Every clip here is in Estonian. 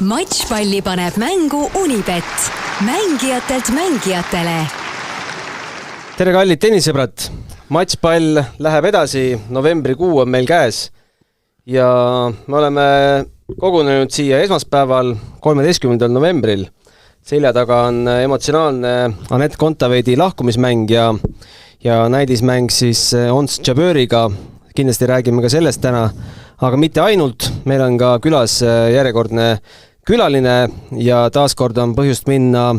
Matšpalli paneb mängu Unibet. Mängijatelt mängijatele. Tere kallid tennisõbrad! Matšpall läheb edasi, novembrikuu on meil käes ja me oleme kogunenud siia esmaspäeval 13. novembril. Selja taga on emotsionaalne Anett Kontaveidi lahkumismäng ja näidismäng siis Ons Jaberiga. Kindlasti räägime ka sellest täna, aga mitte ainult. Meil on ka külas järjekordne külaline ja taaskord on põhjust minna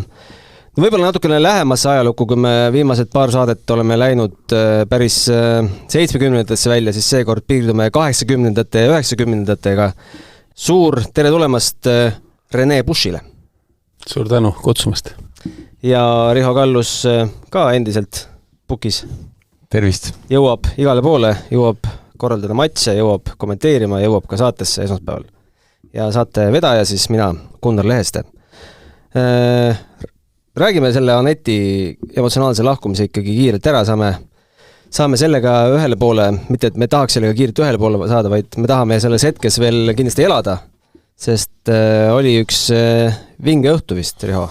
võib-olla natukene lähemasse ajalukku, kui me viimased paar saadet oleme läinud päris 70-ndatesse välja, siis seekord piirdume 80-ndate ja 90-ndatega. Suur tere tulemast Rene Buschile. Suur tänu kutsumast. Ja Riho Kallus ka endiselt pukis. Tervist. Jõuab igale poole, jõuab korraldada matše, jõuab kommenteerima, jõuab ka saatesse esmaspäeval. Ja saate vedaja siis mina, Gunnar Leheste. Räägime selle Anetti emotsionaalse lahkumise ikkagi kiirelt ära, saame sellega ühele poole, mitte et me tahaks sellega kiirelt ühele poole saada, vaid me tahame selles hetkes veel kindlasti elada, sest oli üks vinge õhtu vist, Riho.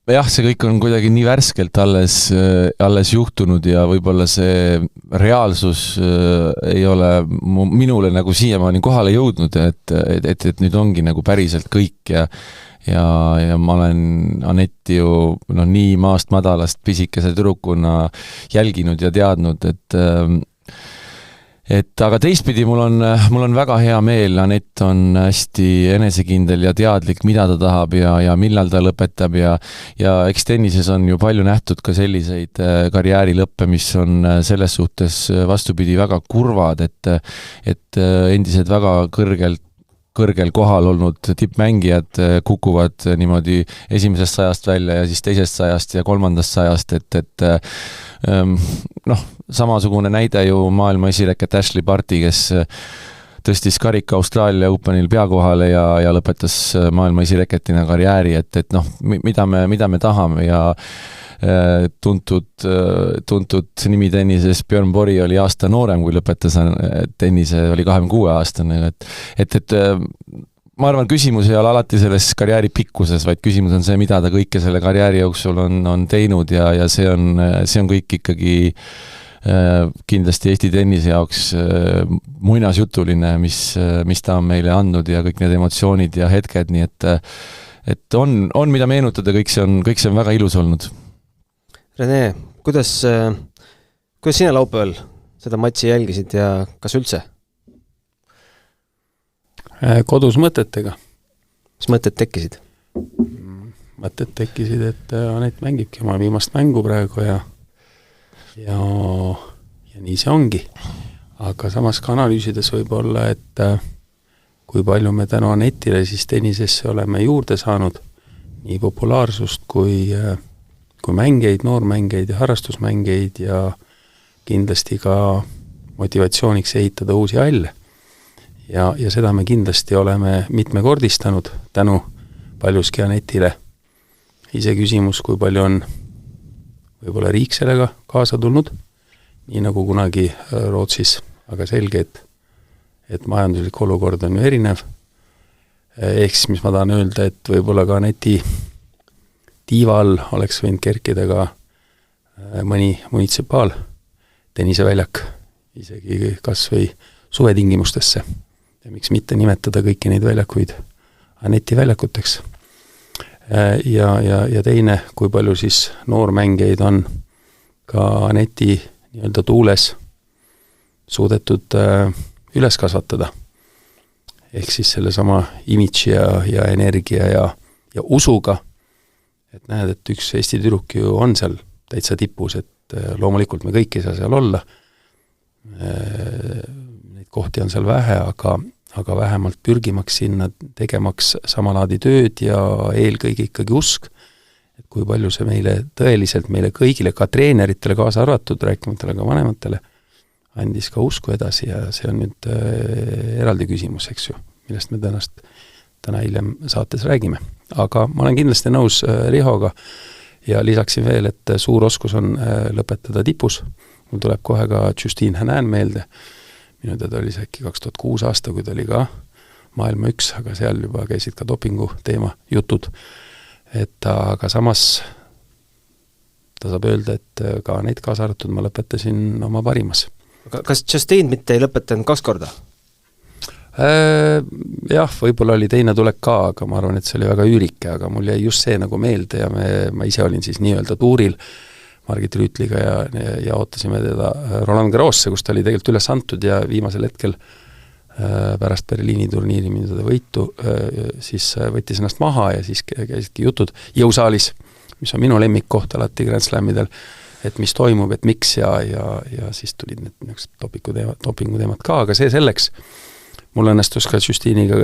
Jah, see kõik on kuidagi nii värskelt alles juhtunud ja võib-olla see reaalsus ei ole minule nagu siiamaani kohale jõudnud, et nüüd ongi nagu päriselt kõik ja ma olen Anetti ju nii maast madalast pisikese tüdrukuna jälginud ja teadnud, et aga teistpidi mul on väga hea meel, Anett on hästi enesekindel ja teadlik, mida ta tahab ja millal ta lõpetab ja eks tennises on ju palju nähtud ka selliseid karjäärilõppe, mis on selles suhtes vastupidi väga kurvad, et endised väga kõrgel kohal olnud tippmängijad kukuvad niimoodi esimesest sajast välja ja siis teisest sajast ja kolmandast sajast, et samasugune näide ju maailma esireket Ashley Barty, kes tõstis karika Austraalia Openil peakohale ja lõpetas maailma esireketina karjääri, et mida me tahame ja tuntud nimi tennises Björn Borg oli aasta noorem, kui lõpetas tennise, oli 26-aastane, et ma arvan, küsimus ei ole alati selles karjääri pikkuses, vaid küsimus on see, mida ta kõike selle karjääri jooksul on teinud ja see on kõik ikkagi kindlasti Eesti tennise jaoks muinasjutuline, mis ta on meile andnud ja kõik need emotsioonid ja hetked, nii et on mida meenutada, kõik see on väga ilus olnud. Rene, kuidas sina laupäeval seda matši jälgisid ja kas üldse? Kodus mõtetega. Mis mõtted tekkisid? Mõtted tekkisid, et Anett mängibki oma viimast mängu praegu ja nii see ongi. Aga samas ka analüüsides võib olla, et kui palju me tänu Anettile siis tennisesse oleme juurde saanud, nii populaarsust kui mängeid, noormängeid ja harrastusmängeid ja kindlasti ka motivatsiooniks ehitada uusi halle. Ja seda me kindlasti oleme mitmekordistanud tänu paljuski Anettile. Ise küsimus, kui palju on võib-olla riik sellega kaasa tulnud, nii nagu kunagi Rootsis, aga selge, et majanduslik olukord on ju erinev. Ehk siis, mis ma tahan öelda, et võib-olla ka Anetti tiiva all oleks võinud kerkida ka mõni munitsipaal tenniseväljak, isegi kas või suvetingimustesse. Ja miks mitte nimetada kõiki neid väljakuid Anetti väljakuteks. Ja teine, kui palju siis noormängeid on ka Anetti nii-öelda tuules suudetud üles kasvatada. Ehk siis selle sama imidži ja energia ja usuga, et näed, et üks Eesti tüdruk ju on seal täitsa tipus, et loomulikult me kõik ei saa seal olla. Neid kohti on seal vähe, aga vähemalt pürgimaks sinna, tegemaks samalaadi tööd ja eelkõige ikkagi usk, et kui palju see meile kõigile, ka treeneritele kaasa arvatud, rääkimatele ka vanematele, andis ka usku edasi ja see on nüüd eraldi küsimus, eks ju, millest me täna hiljem saates räägime. Aga ma olen kindlasti nõus Rihoga ja lisaksin veel, et suur oskus on lõpetada tipus. Mul tuleb kohe ka Justine Henin meelde, minu teada oli see äkki 2006 aasta, kui ta oli ka maailma üks, aga seal juba käisid ka dopingu teema jutud. Aga samas ta saab öelda, et ka neid kaasa arvatud ma lõpetasin oma parimas. Kas Justin mitte ei lõpetanud 2 korda? Jah, võib-olla oli teine tulek ka, aga ma arvan, et see oli väga üürike, aga mul jäi just see nagu meelde ja ma ise olin siis nii-öelda tuuril Margit Rüütliga ja ootasime teda Roland Garrosse, kus ta oli tegelikult üles antud ja viimasel hetkel pärast Berliini turniiri mida võitu, siis võttis ennast maha ja siis käisidki jutud jõusaalis, mis on minu lemmikkoht alati Grand Slamidel, et mis toimub, et miks ja siis tulid need dopingu teemad ka, aga see selleks. Mul õnnestus ka Justiniga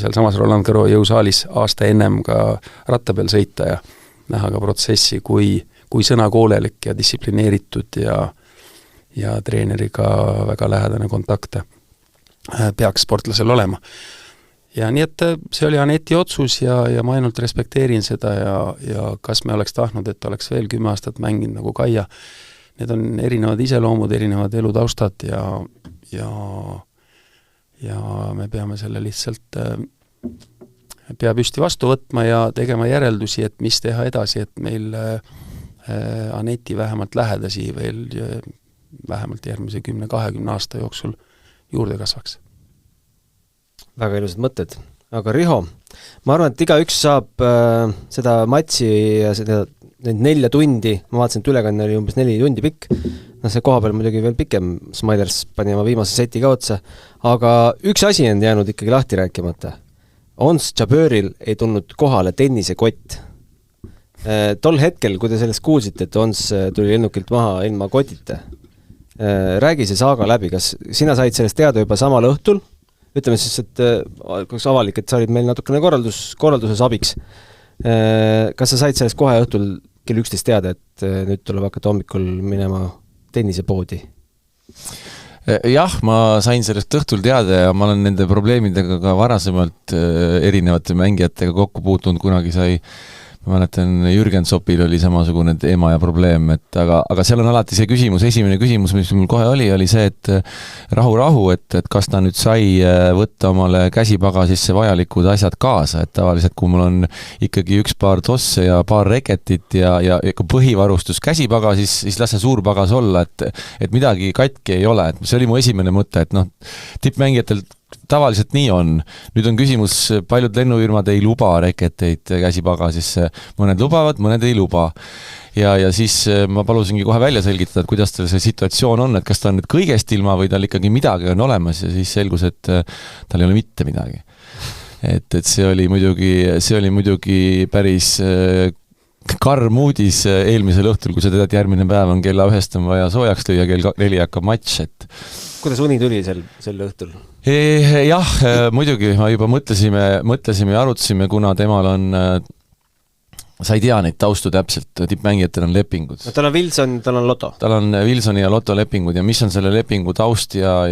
seal samas Roland Garros jõusaalis aasta ennem ka ratta peal sõita ja näha ka protsessi, kui sõnakoolelik ja distsiplineeritud ja treeneriga väga lähedane kontakte peaks sportlasel olema. Ja nii, et see oli Aneti otsus ja ma ainult respekteerin seda ja kas me oleks tahtnud, et oleks veel 10 aastat mänginud nagu Kaia. Need on erinevad iseloomud, erinevad elutaustad ja me peame selle lihtsalt pea püsti vastu võtma ja tegema järeldusi, et mis teha edasi, et meil Aneti vähemalt lähedasi veel vähemalt järgmise 10-20 aasta jooksul juurde kasvaks. Väga ilusad mõtted. Aga Riho, ma arvan, et igaüks saab seda matši ja need 4 tundi, ma vaatasin, et ülekanne oli umbes 4 tundi pikk, see koha peal muidugi veel pikem, Smilers pani oma viimase seti ka otsa, aga üks asi on jäänud ikkagi lahti rääkimata. Ons Jabbeuril ei tulnud kohale tennisekott. Tol hetkel, kui te sellest kuulsite, et Ons tuli lennukilt maha ilma kotita, räägi see saaga läbi, kas sina said sellest teada juba samal õhtul? Ütleme siis, et kus avalik, et sa olid meil natukene korralduses abiks. Kas sa said sellest kohe õhtul kell 11 teada, et nüüd tuleb hakata hommikul minema tennisepoodi? Jah, ma sain sellest õhtul teada ja ma olen nende probleemidega ka varasemalt erinevate mängijatega kokku puutunud, kunagi sai, ma mäletan, Jürgen Sopil oli samasugune teema ja probleem, aga seal on alati see küsimus, esimene küsimus, mis mul kohe oli see, et rahu, et kas ta nüüd sai võtta omale käsipagasisse vajalikud asjad kaasa, et tavaliselt kui mul on ikkagi 1 paar tosse ja paar reketit ja põhivarustus käsipagasis, siis las see suur pagas olla, et midagi katki ei ole, et see oli mu esimene mõte, et tippmängijatel tavaliselt nii on. Nüüd on küsimus, paljud lennufirmad ei luba reketeid käsipagasisse, mõned lubavad, mõned ei luba. Ja siis ma palusingi kohe välja selgitada, et kuidas tal see situatsioon on, et kas ta on nüüd kõigest ilma või tal ikkagi midagi on olemas ja siis selgus, et tal ei ole mitte midagi. Et see oli muidugi päris karm uudis eelmisel õhtul, kui sa tead, järgmine päev on kella 1 on vaja soojaks lüüa, kell 4 hakkab matš, et kuidas uni tuli sel õhtul? Jah, muidugi ma juba mõtlesime ja arutasime, kuna temal on, sa ei tea neid taustu täpselt, tippmängijatel on lepingud. Tal on Wilson, tal on Lotto. Tal on Wilsoni ja Lotto lepingud ja mis on selle lepingu taust ja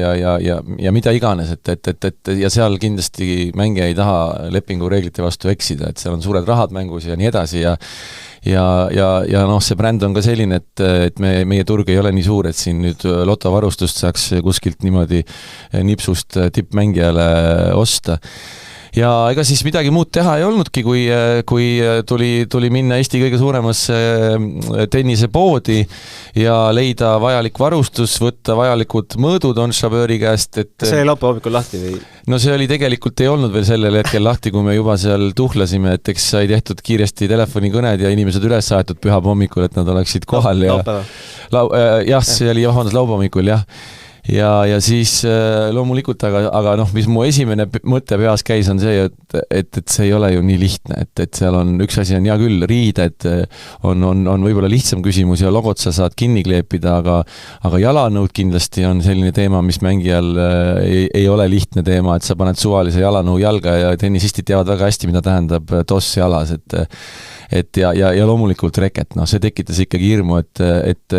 mida iganes, et ja seal kindlasti mängija ei taha lepingu reeglite vastu eksida, et seal on suured rahad mängus ja nii edasi ja see bränd on ka selline, et meie turg ei ole nii suur, et siin nüüd lotovarustust saaks kuskilt niimoodi nipsust tippmängijale osta. Ja ega siis midagi muud teha ei olnudki, kui tuli minna Eesti kõige suuremasse tennisepoodi ja leida vajalik varustus, võtta vajalikud mõõdud Ons Jabbeuri käest. See oli laupäeva hommikul lahti või? No see oli tegelikult ei olnud veel sellel hetkel lahti, kui me juba seal tuhlasime, et eks sai tehtud kiiresti telefonikõned ja inimesed üles aetud pühab hommikul, et nad oleksid kohal. Jah, see oli laupäeva hommikul, jah. Ja siis loomulikult, aga mis mu esimene mõte peas käis on see, et see ei ole ju nii lihtne, et seal on üks asi on hea küll, riided on võib-olla lihtsam küsimus ja logot sa saad kinni kleepida, aga jalanõud kindlasti on selline teema, mis mängijal ei ole lihtne teema, et sa paned suvalise jalanõu jalga ja tennisistid teavad väga hästi, mida tähendab toss jalas, ja loomulikult reket, see tekitas ikkagi hirmu, et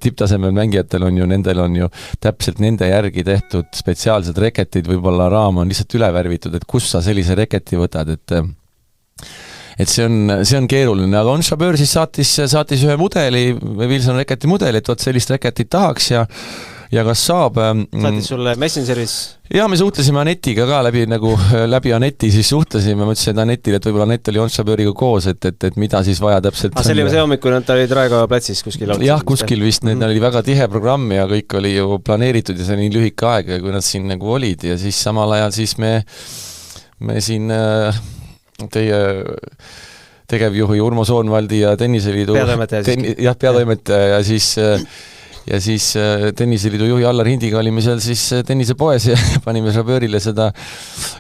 tipptasemel mängijatel on ju, nendel on ju täpselt nende järgi tehtud spetsiaalsed reketid, võib-olla raam on lihtsalt üle värvitud, et kus sa sellise reketi võtad, et see on keeruline, aga Ons Jabeur siis saatis ühe mudeli, Wilson reketi mudeli, et sellist reketit tahaks ja kas saab. Saatis sulle Messengeris? Ja me suhtlesime Anetiga ka läbi Aneti, siis suhtlesime, ma ütlesin Anetile, et võib-olla Anet oli On Chabööriga koos, et mida siis vaja täpselt. See oli see hommikul, nad olid Raekoja platsis kuskil. Jah, kuskil vist, need oli väga tihe programm ja kõik oli ju planeeritud ja see oli nii lühike aeg, kui nad siin nagu olid ja siis samal ajal siis me siin teie tegevjuhi Urmo Soonvaldi ja Tenniseliidu peatoimetaja ja siis Tenniseliidu juhi Allar Hindiga olime seal siis tennisepoes ja panime Chaböörile seda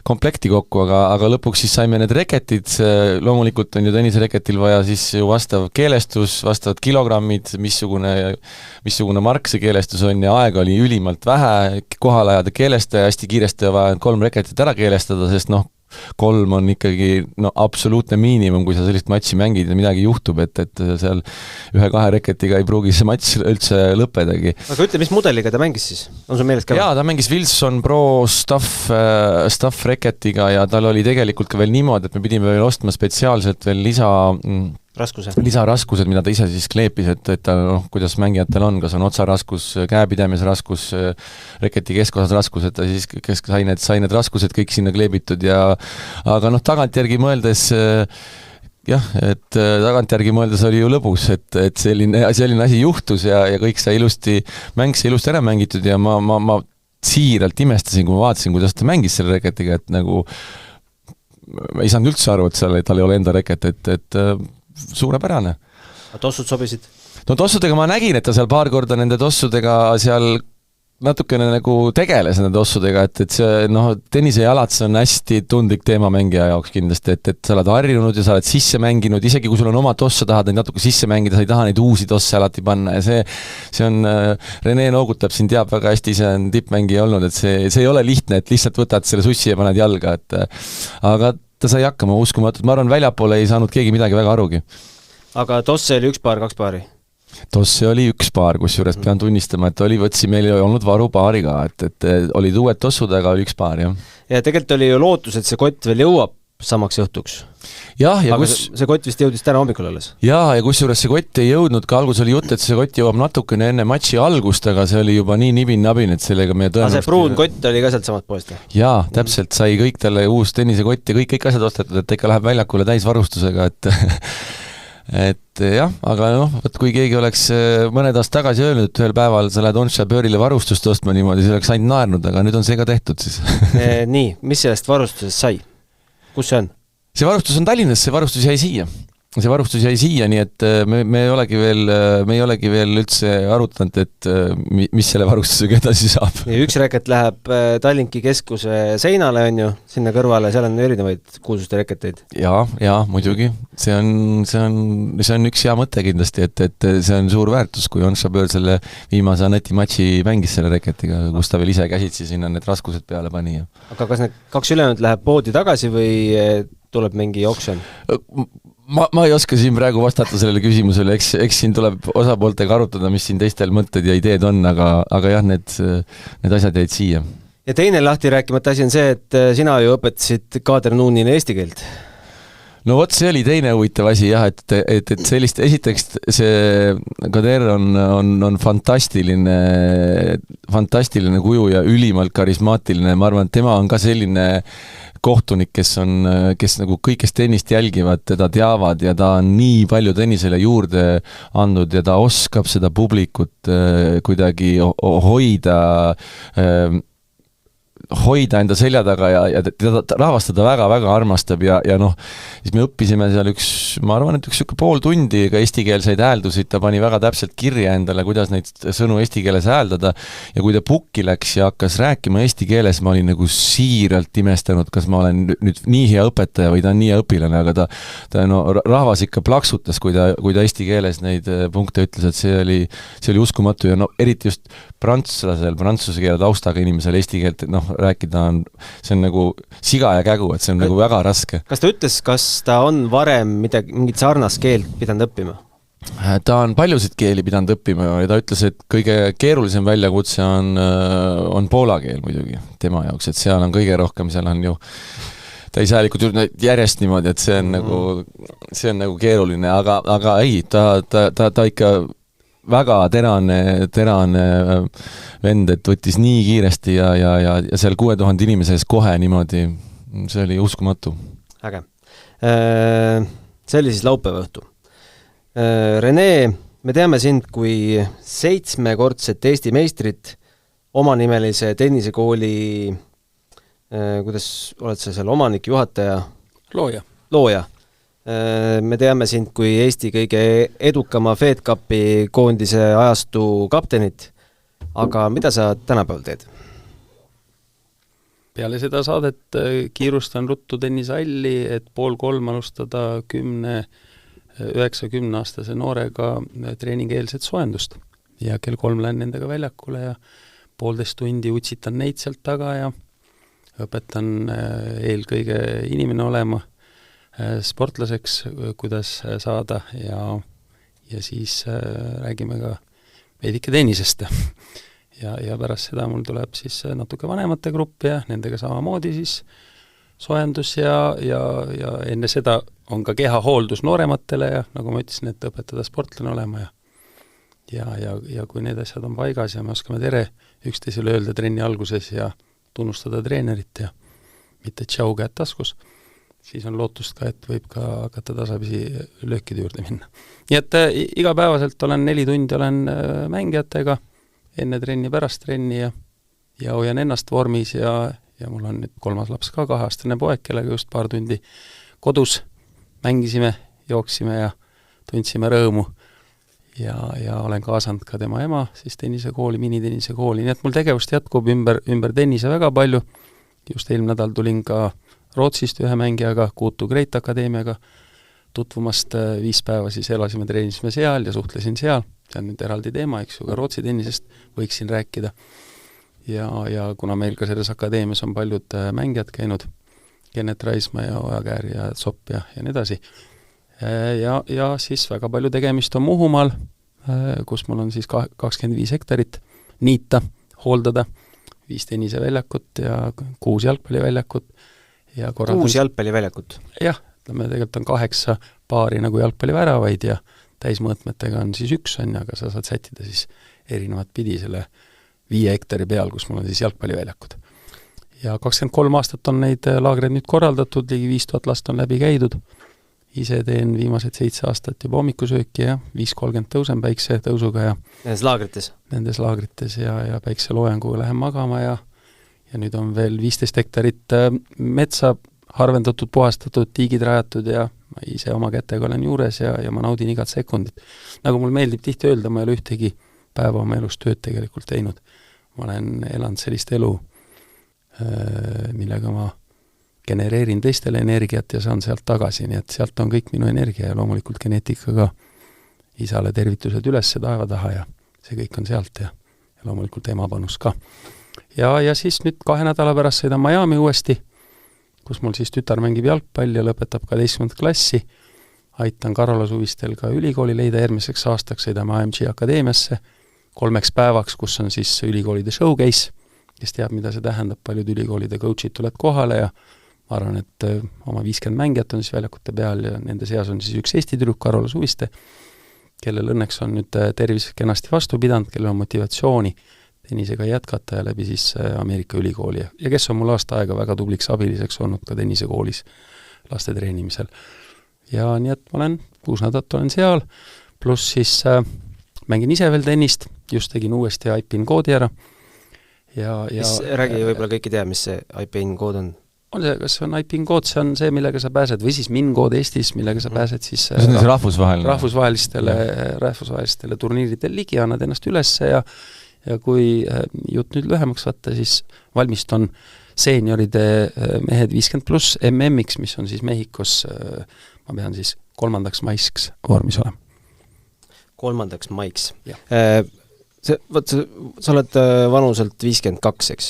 komplekti kokku, aga lõpuks siis saime need reketid, loomulikult on ju tennisereketil vaja siis ju vastav keelestus, vastavad kilogrammid, missugune mark see keelestus on ja aega oli ülimalt vähe, kohal ajada keelestaja, hästi kiiresti vaja 3 reketit ära keelestada, sest 3 on ikkagi absoluutne miinimum, kui sa sellist matši mängid ja midagi juhtub, et seal 1-2 reketiga ei pruugi see matš üldse lõppedagi. Aga ütle, mis mudeliga ta mängis siis? On sul meelest ka? Jaa, ta mängis Wilson Pro Staff reketiga ja tal oli tegelikult ka veel niimoodi, et me pidime veel ostma spetsiaalselt veel lisaraskused, mida ta ise siis kleepis, et ta kuidas mängijatel on, kas on otsaraskus, käepidemisraskus, reketi keskosas raskus, et ta siis sai need raskused kõik sinna kleebitud ja aga tagantjärgi mõeldes tagantjärgi mõeldes oli ju lõbus, et selline asi juhtus ja kõik sai ilusti ära mängitud ja ma siiralt imestasin, kui ma vaatasin, kuidas ta mängis selle reketiga, et nagu ei saanud üldse aru, et tal ei ole enda reket, et suurepärane. Tossud sobisid? No tossudega ma nägin, et ta seal paar korda nende tossudega seal natukene nagu tegeles nende tossudega, et see tennisejalad, see on hästi tundlik teema mängija jaoks kindlasti, et sa oled harjunud ja sa oled sisse mänginud, isegi kui sul on oma tosse, tahad neid natuke sisse mängida, sa ei taha neid uusi tosse alati panna ja see on, Rene noogutab siin, teab väga hästi, see on tippmängija olnud, et see ei ole lihtne, et lihtsalt võtad selle sussi ja paned jalga, aga ta sai hakkama uskumatult, ma arvan, väljapoole ei saanud keegi midagi väga arugi. Aga tosse oli 1 paar, 2 paari? Tosse oli 1 paar, kusjuures pean tunnistama, et meil ei olnud varupaari ka, et olid uued tossud, aga oli 1 paar, jah. Ja tegelikult oli ju lootus, et see kott veel jõuab samaks õhtuks. Aga see kott vist jõudis täna hommikul alles? Ja kusjuures see kott ei jõudnud, ka algus oli jutt, et see kott jõuab natukene enne matši algust, aga see oli juba nii nibin-nabin, et sellega me tõenäoliselt... see pruun kott oli ka sealt samast poest? Jaa, täpselt, sai kõik talle uus tennisekott ja kõik asjad ostetud, et ikka läheb väljakule täisvarustusega, et jah, aga võt kui keegi oleks mõned aasta tagasi öelnud, et ühel päeval sa lähed On Chaböörile varustust ostma niimoodi, see oleks ainult naernud, aga nüüd on see ka tehtud siis. Nii, mis sellest varustusest sai? Kus see on? See varustus on Tallinnas, see varustus jäi siia, nii et me ei olegi veel üldse arutanud, et mis selle varustusega edasi saab. Ja 1 reket läheb Tallinki keskuse seinale, on ju, sinna kõrvale, seal on erinevaid kuulsuste reketeid. Jaa, muidugi. See on üks hea mõte kindlasti, et see on suur väärtus, kui On Chaböör selle viimase Aneti matši mängis selle reketiga, kus ta veel ise käsitsi sinna need raskused peale pani. Aga kas need 2 ülejäänud läheb poodi tagasi või tuleb mingi auction? Ma ei oska siin praegu vastata sellele küsimusele, eks siin tuleb osapooltega arutada, mis siin teistel mõtted ja ideed on, aga jah, need asjad jäid siia. Ja teine lahti rääkimata asi on see, et sina ju õpetasid Kader Nuunile eesti keelt. No vot, see oli teine huvitav asi jah, et sellist, esiteks see Kader on fantastiline kuju ja ülimalt karismaatiline, ma arvan, et tema on ka selline kohtunik, kes nagu kõik, kes tennist jälgivad, teda teavad ja ta on nii palju tennisele juurde andnud ja ta oskab seda publikut kuidagi hoida enda selja taga ja teda rahvast teda väga-väga armastab ja siis me õppisime seal ma arvan, et üks pool tundi ka eestikeelseid hääldusid, ta pani väga täpselt kirja endale, kuidas neid sõnu eesti keeles hääldada ja kui ta pukki läks ja hakkas rääkima eesti keeles, ma olin nagu siiralt imestanud, kas ma olen nüüd nii hea õpetaja või ta on nii hea õpilane, aga ta rahvas ikka plaksutas, kui ta eesti keeles neid punkte ütles, et see oli uskumatu ja eriti just prantsuse keele taustaga inimesel eesti keelt rääkida see on nagu siga ja kägu, et see on nagu väga raske. Kas ta ütles, kas ta on varem mingit sarnast keelt pidanud õppima? Ta on paljusid keeli pidanud õppima ja ta ütles, et kõige keerulisem väljakutse on poola keel muidugi tema jaoks, et seal on kõige rohkem, seal on ju täishäälikud järjest niimoodi, et see on nagu keeruline, aga ei, ta ikka väga terane vend, et võttis nii kiiresti ja seal 6000 inimese ees kohe niimoodi, see oli uskumatu. Äge. See oli siis laupäeva õhtu. Rene, me teame sind kui 7-kordset Eesti meistrit, omanimelise tennisekooli, kuidas oled sa seal omanik, juhataja? Looja. Me teame sind kui Eesti kõige edukama Fed Cupi koondise ajastu kaptenit, aga mida sa tänapäeval teed? Peale seda saadet kiirustan ruttu tennisalli, et 2:30 alustada 9-10-aastase noorega treeningeelset soojendust. Ja kell 3 lähen nendega väljakule ja 1,5 tundi utsitan neid sealt taga ja õpetan eelkõige inimene olema sportlaseks, kuidas saada ja siis räägime ka veidike tennisest. Ja pärast seda mul tuleb siis natuke vanemate grupp ja nendega samamoodi siis soojendus ja enne seda on ka kehahooldus noorematele ja nagu ma ütlesin, et õpetada sportlane olema ja kui need asjad on paigas ja me oskame tere üksteisele öelda trenni alguses ja tunnustada treenerit ja mitte tšau käed taskus, siis on lootust ka, et võib ka hakata tasapisi löökide juurde minna. Nii et igapäevaselt olen 4 tundi olen mängijatega, enne trenni, pärast trenni ja hoian ennast vormis ja mul on nüüd 3. laps ka 2-aastane poeg, kellega just paar tundi kodus mängisime, jooksime ja tundsime rõõmu ja olen kaasanud ka tema ema siis tennisekooli, minitennisekooli, nii et mul tegevust jätkub ümber tennise väga palju. Just eelmine nädal tulin ka Rootsist ühe mängijaga, Kuutu Great Akadeemiaga tutvumast 5 päeva, siis elasime, treenisime seal ja suhtlesin seal. See on nüüd eraldi teema, eks ju, ka Rootsi tennisest võiksin rääkida. Ja kuna meil ka selles akadeemias on paljud mängijad käinud, Kennet Raismaa ja Ojakäär ja Zopp ja nii edasi. Ja siis väga palju tegemist on Muhumaal, kus mul on siis 25 hektarit niita, hooldada, 5 tenniseväljakut ja 6 jalgpalliväljakut. 6 jalgpalliväljakut? Jah, tegelikult on 8 paari nagu jalgpalliväravaid ja täismõõtmetega on siis 1 on, aga sa saad sättida siis erinevat pidi selle 5 hektari peal, kus mul on siis jalgpalliväljakud. Ja 23 aastat on neid laagreid nüüd korraldatud, ligi 5000 last on läbi käidud. Ise teen viimased 7 aastat juba hommikusööki ja 5:30 tõusen päikse tõusuga ja Nendes laagrites ja päikse loojanguga lähen magama ja nüüd on veel 15 hektarit metsa harvendatud, puhastatud, tiigid rajatud ja ma ise oma kätega olen juures ja ma naudin igat sekundit. Nagu mul meeldib tihti öelda, ma ei ole ühtegi päeva oma elus tööd tegelikult teinud. Ma olen elanud sellist elu, millega ma genereerin teistele energiat ja saan sealt tagasi, nii et sealt on kõik minu energia ja loomulikult geneetika ka. Isale tervitused üles taeva taha ja see kõik on sealt ja loomulikult ema panus ka. Ja siis nüüd 2 nädala pärast sõidan Miami uuesti, kus mul siis tütar mängib jalgpalli ja lõpetab 12. klassi. Aitan Karola Suvistel ka ülikooli leida järgmiseks aastaks, sõidame AMG akadeemiasse 3 päevaks, kus on siis ülikoolide showcase, kes teab, mida see tähendab, paljud ülikoolide coachid tulevad kohale ja ma arvan, et oma 50 mängijat on siis väljakute peal ja nende seas on siis üks Eesti tüdruk, Karola Suviste, kellel õnneks on nüüd tervis kenasti vastu pidanud, kellel on motivatsiooni tennisega jätkata ja läbi siis Ameerika ülikooli ja kes on mul aasta aega väga tubliks abiliseks olnud ka tennisekoolis laste treenimisel. Ja nii et ma olen 6 nädalat olen seal, pluss siis mängin ise veel tennist, just tegin uuesti IPIN koodi ära. Räägi võib-olla kõik ei tea, mis see IPIN kood on? On see, kas on IPIN kood, see on see, millega sa pääsed, või siis MIN kood Eestis, millega sa pääsed siis rahvusvahelistele turniiridel ligi, annad ennast ülesse ja kui jutt nüüd lühemaks võtta, siis valmistun seenioride mehed 50+ MM-iks, mis on siis Mehhikos, ma pean siis 3. maiks vormis olema. 3. maiks. Sa oled vanuselt 52, eks?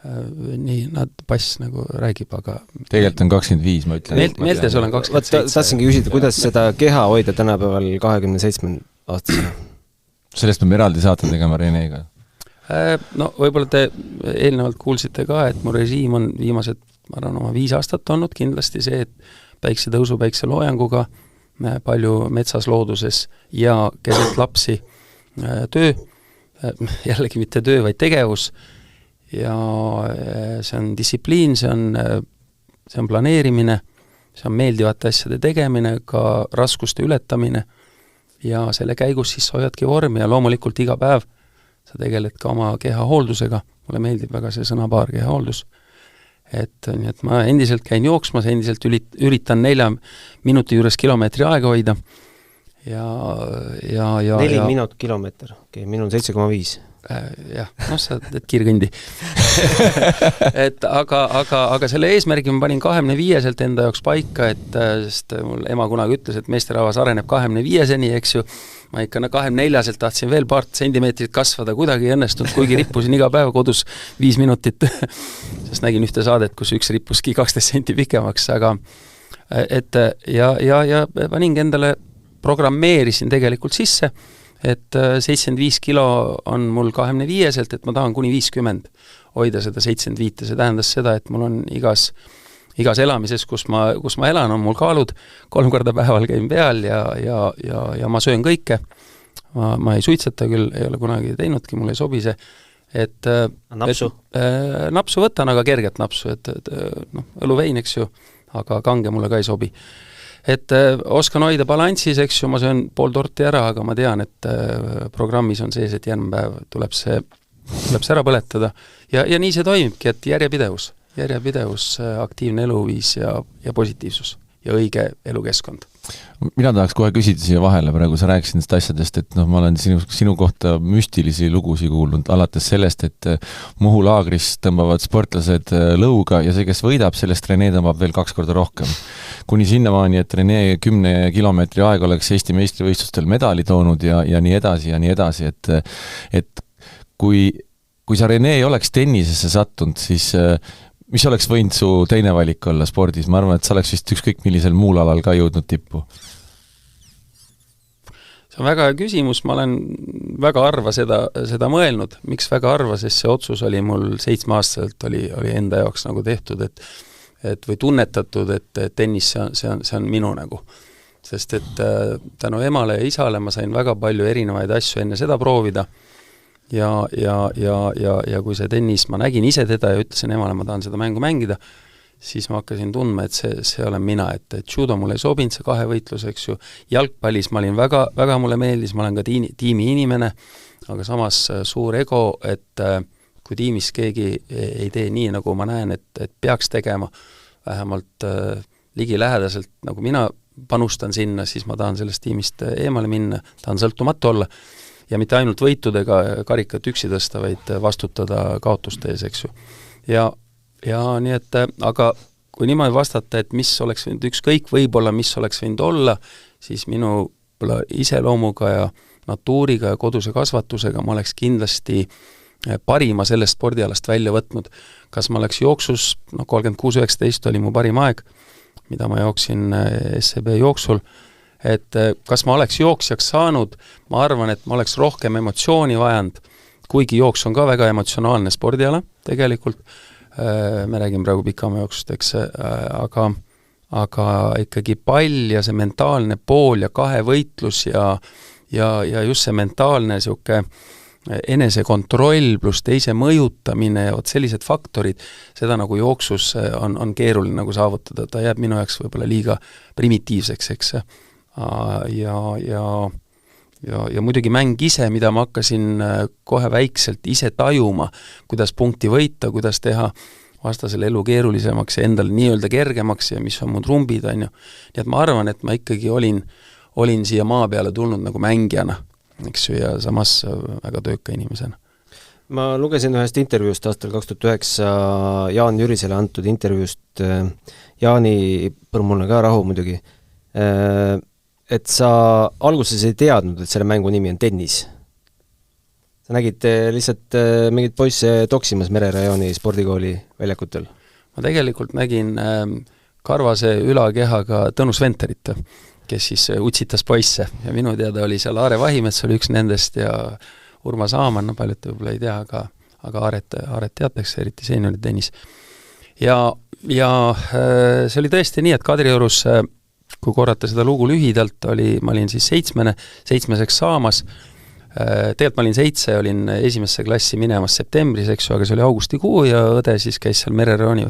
Nii, nad pass nagu räägib, aga tegelikult on 25, ma ütlen. Meeltes olen 27. Tahtsingi küsida, kuidas seda keha hoida tänapäeval 27 aastasena? Sellest me eraldi saate tegema Renega. No võib-olla te eelnevalt kuulsite ka, et mu režiim on viimased, ma arvan, oma 5 aastat olnud kindlasti see, et päikse loojanguga, palju metsas looduses ja keset lapsi töö, jällegi mitte töö, vaid tegevus, ja see on distsipliin, see on planeerimine, see on meeldivate asjade tegemine, ka raskuste ületamine, ja selle käigus siis hoiadki vormi ja loomulikult iga päev sa tegeled ka oma keha hooldusega, mulle meeldib väga see sõnapaar keha hooldus, nii et ma endiselt käin jooksmas, endiselt üritan 4 minuti juures kilomeetri aega hoida ja 4 minut kilomeeter, okei, minul 7,5. Jah, sa teed kiirkõndi. aga selle eesmärgi ma panin 25-selt enda jaoks paika, sest mul ema kunagi ütles, et meesterahvas areneb 25-seni, eks ju, ma ikka 24-selt tahtsin veel paar sentimeetrit kasvada, kuidagi ei õnnestunud, kuigi rippusin iga päev kodus 5 minutit, sest nägin ühte saadet, kus üks rippuski 12 senti pikemaks, aga ja paningi endale, programmeerisin tegelikult sisse, et 75 kilo on mul 25-selt, et ma tahan kuni 50 hoida seda 75, see tähendas seda, et mul on igas elamises, kus ma elan, on mul kaalud, 3 korda päeval käin peal ja ma söön kõike, ma ei suitseta küll, ei ole kunagi teinudki, mulle ei sobi see, napsu? Napsu võtan, aga kerget napsu, õluvein, eks ju, aga kange mulle ka ei sobi. Oskan hoida balanssis, eks ju, ma söön pool torti ära, aga ma tean, et programmis on sees, et järgmine päev tuleb see ära põletada ja nii see toimibki, et järjepidevus, aktiivne eluviis ja positiivsus ja õige elukeskkond. Mina tahaks kohe küsida siia vahele, praegu sa rääkisid nendest asjadest, et ma olen sinu kohta müstilisi lugusi kuulnud, alates sellest, et Muhu laagris tõmbavad sportlased lõuga ja see, kes võidab, sellest Rene tõmbab veel 2 korda rohkem. Kuni sinnamaani, et Rene 10 kilomeetri aeg oleks Eesti meistrivõistlustel medali toonud ja nii edasi, et kui sa, Rene, ei oleks tennisesse sattunud, siis mis oleks võinud su teine valik olla spordis? Ma arvan, et sa oleks vist ükskõik millisel muul alal ka jõudnud tippu. See on väga hea küsimus, ma olen väga harva seda mõelnud. Miks väga harva, sest see otsus oli mul 7-aastaselt oli enda jaoks nagu tehtud, et või tunnetatud, et tennis see on minu nagu. Sest et tänu emale ja isale ma sain väga palju erinevaid asju enne seda proovida. Ja kui see tennis, ma nägin ise teda ja ütlesin emale, ma tahan seda mängu mängida, siis ma hakkasin tundma, et see olen mina, et judo mulle ei sobinud, see kahevõitlus, eks ju, jalgpallis ma olin väga mulle meeldis, ma olen ka tiimi inimene, aga samas suur ego, et kui tiimis keegi ei tee nii, nagu ma näen, et peaks tegema, vähemalt ligilähedaselt, nagu mina panustan sinna, siis ma tahan sellest tiimist eemale minna, tahan sõltumatu olla, ja mitte ainult võitudega karikat üksi tõsta, vaid vastutada kaotuste ees, eks ju. Ja nii et, aga kui niimoodi vastata, et mis oleks võinud ükskõik võib-olla, mis oleks võinud olla, siis minu iseloomuga ja natuuriga ja koduse kasvatusega ma oleks kindlasti parima sellest spordialast välja võtnud. Kas ma oleks jooksus, 36-19 oli mu parim aeg, mida ma jooksin SCB jooksul, et kas ma oleks jooksjaks saanud, ma arvan, et ma oleks rohkem emotsiooni vajanud, kuigi jooks on ka väga emotsionaalne spordiala tegelikult, me räägime praegu pikama jooksust, eks, aga ikkagi pall ja see mentaalne pool ja kahevõitlus ja just see mentaalne siuke enesekontroll pluss teise mõjutamine ja sellised faktorid, seda nagu jooksus on keeruline nagu saavutada, ta jääb minu jaoks võib-olla liiga primitiivseks, eks ja muidugi mäng ise, mida ma hakkasin kohe väikselt ise tajuma, kuidas punkti võita, kuidas teha vastasele elu keerulisemaks ja endale nii-öelda kergemaks ja mis on mu trumbid, on ju. Nii et ma arvan, et ma ikkagi olin siia maa peale tulnud nagu mängijana, eks ju, ja samas väga tööka inimesena. Ma lugesin ühest intervjuust aastal 2009 Jaan Jürisele antud intervjuust, Jaani põrmulne ka rahu muidugi, et sa alguses ei teadnud, et selle mängu nimi on tennis. Sa nägid lihtsalt mingid poisse toksimas Mererajooni spordikooli väljakutel? Ma tegelikult nägin karvase ülakehaga Tõnu Sventerit, kes siis utsitas poisse ja minu teada oli seal Aare Vahimets oli üks nendest ja Urmas Aaman, paljud võib-olla ei tea, aga Aaret teatakse, eriti seeniori tennis. Ja see oli tõesti nii, et Kadriorus kui korrata seda lugu lühidalt, ma olin siis 7-seks saamas, Tegelikult ma olin 7, olin esimesse klassi minemas septembris, eks ju, aga see oli augustikuu ja õde siis käis seal Mererajooni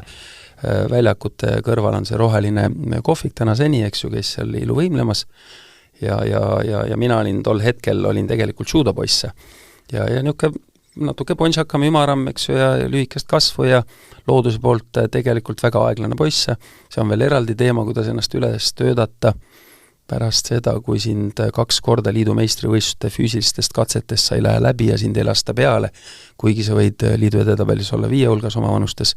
väljakute kõrval on see roheline kohvik tänaseni, eks ju, käis seal iluvõimlemas ja mina olin tol hetkel, olin tegelikult judopoisse. Ja natuke ponšakam, ümaram, eks ju, ja lühikest kasvu ja looduse poolt tegelikult väga aeglane poiss. See on veel eraldi teema, kuidas ennast üles töödata pärast seda, kui sind 2 korda liidu meistrivõistluste füüsilistest katsetest sa ei lähe läbi ja sind ei lasta peale, kuigi sa võid liidu edetabelis olla 5 hulgas oma vanustes.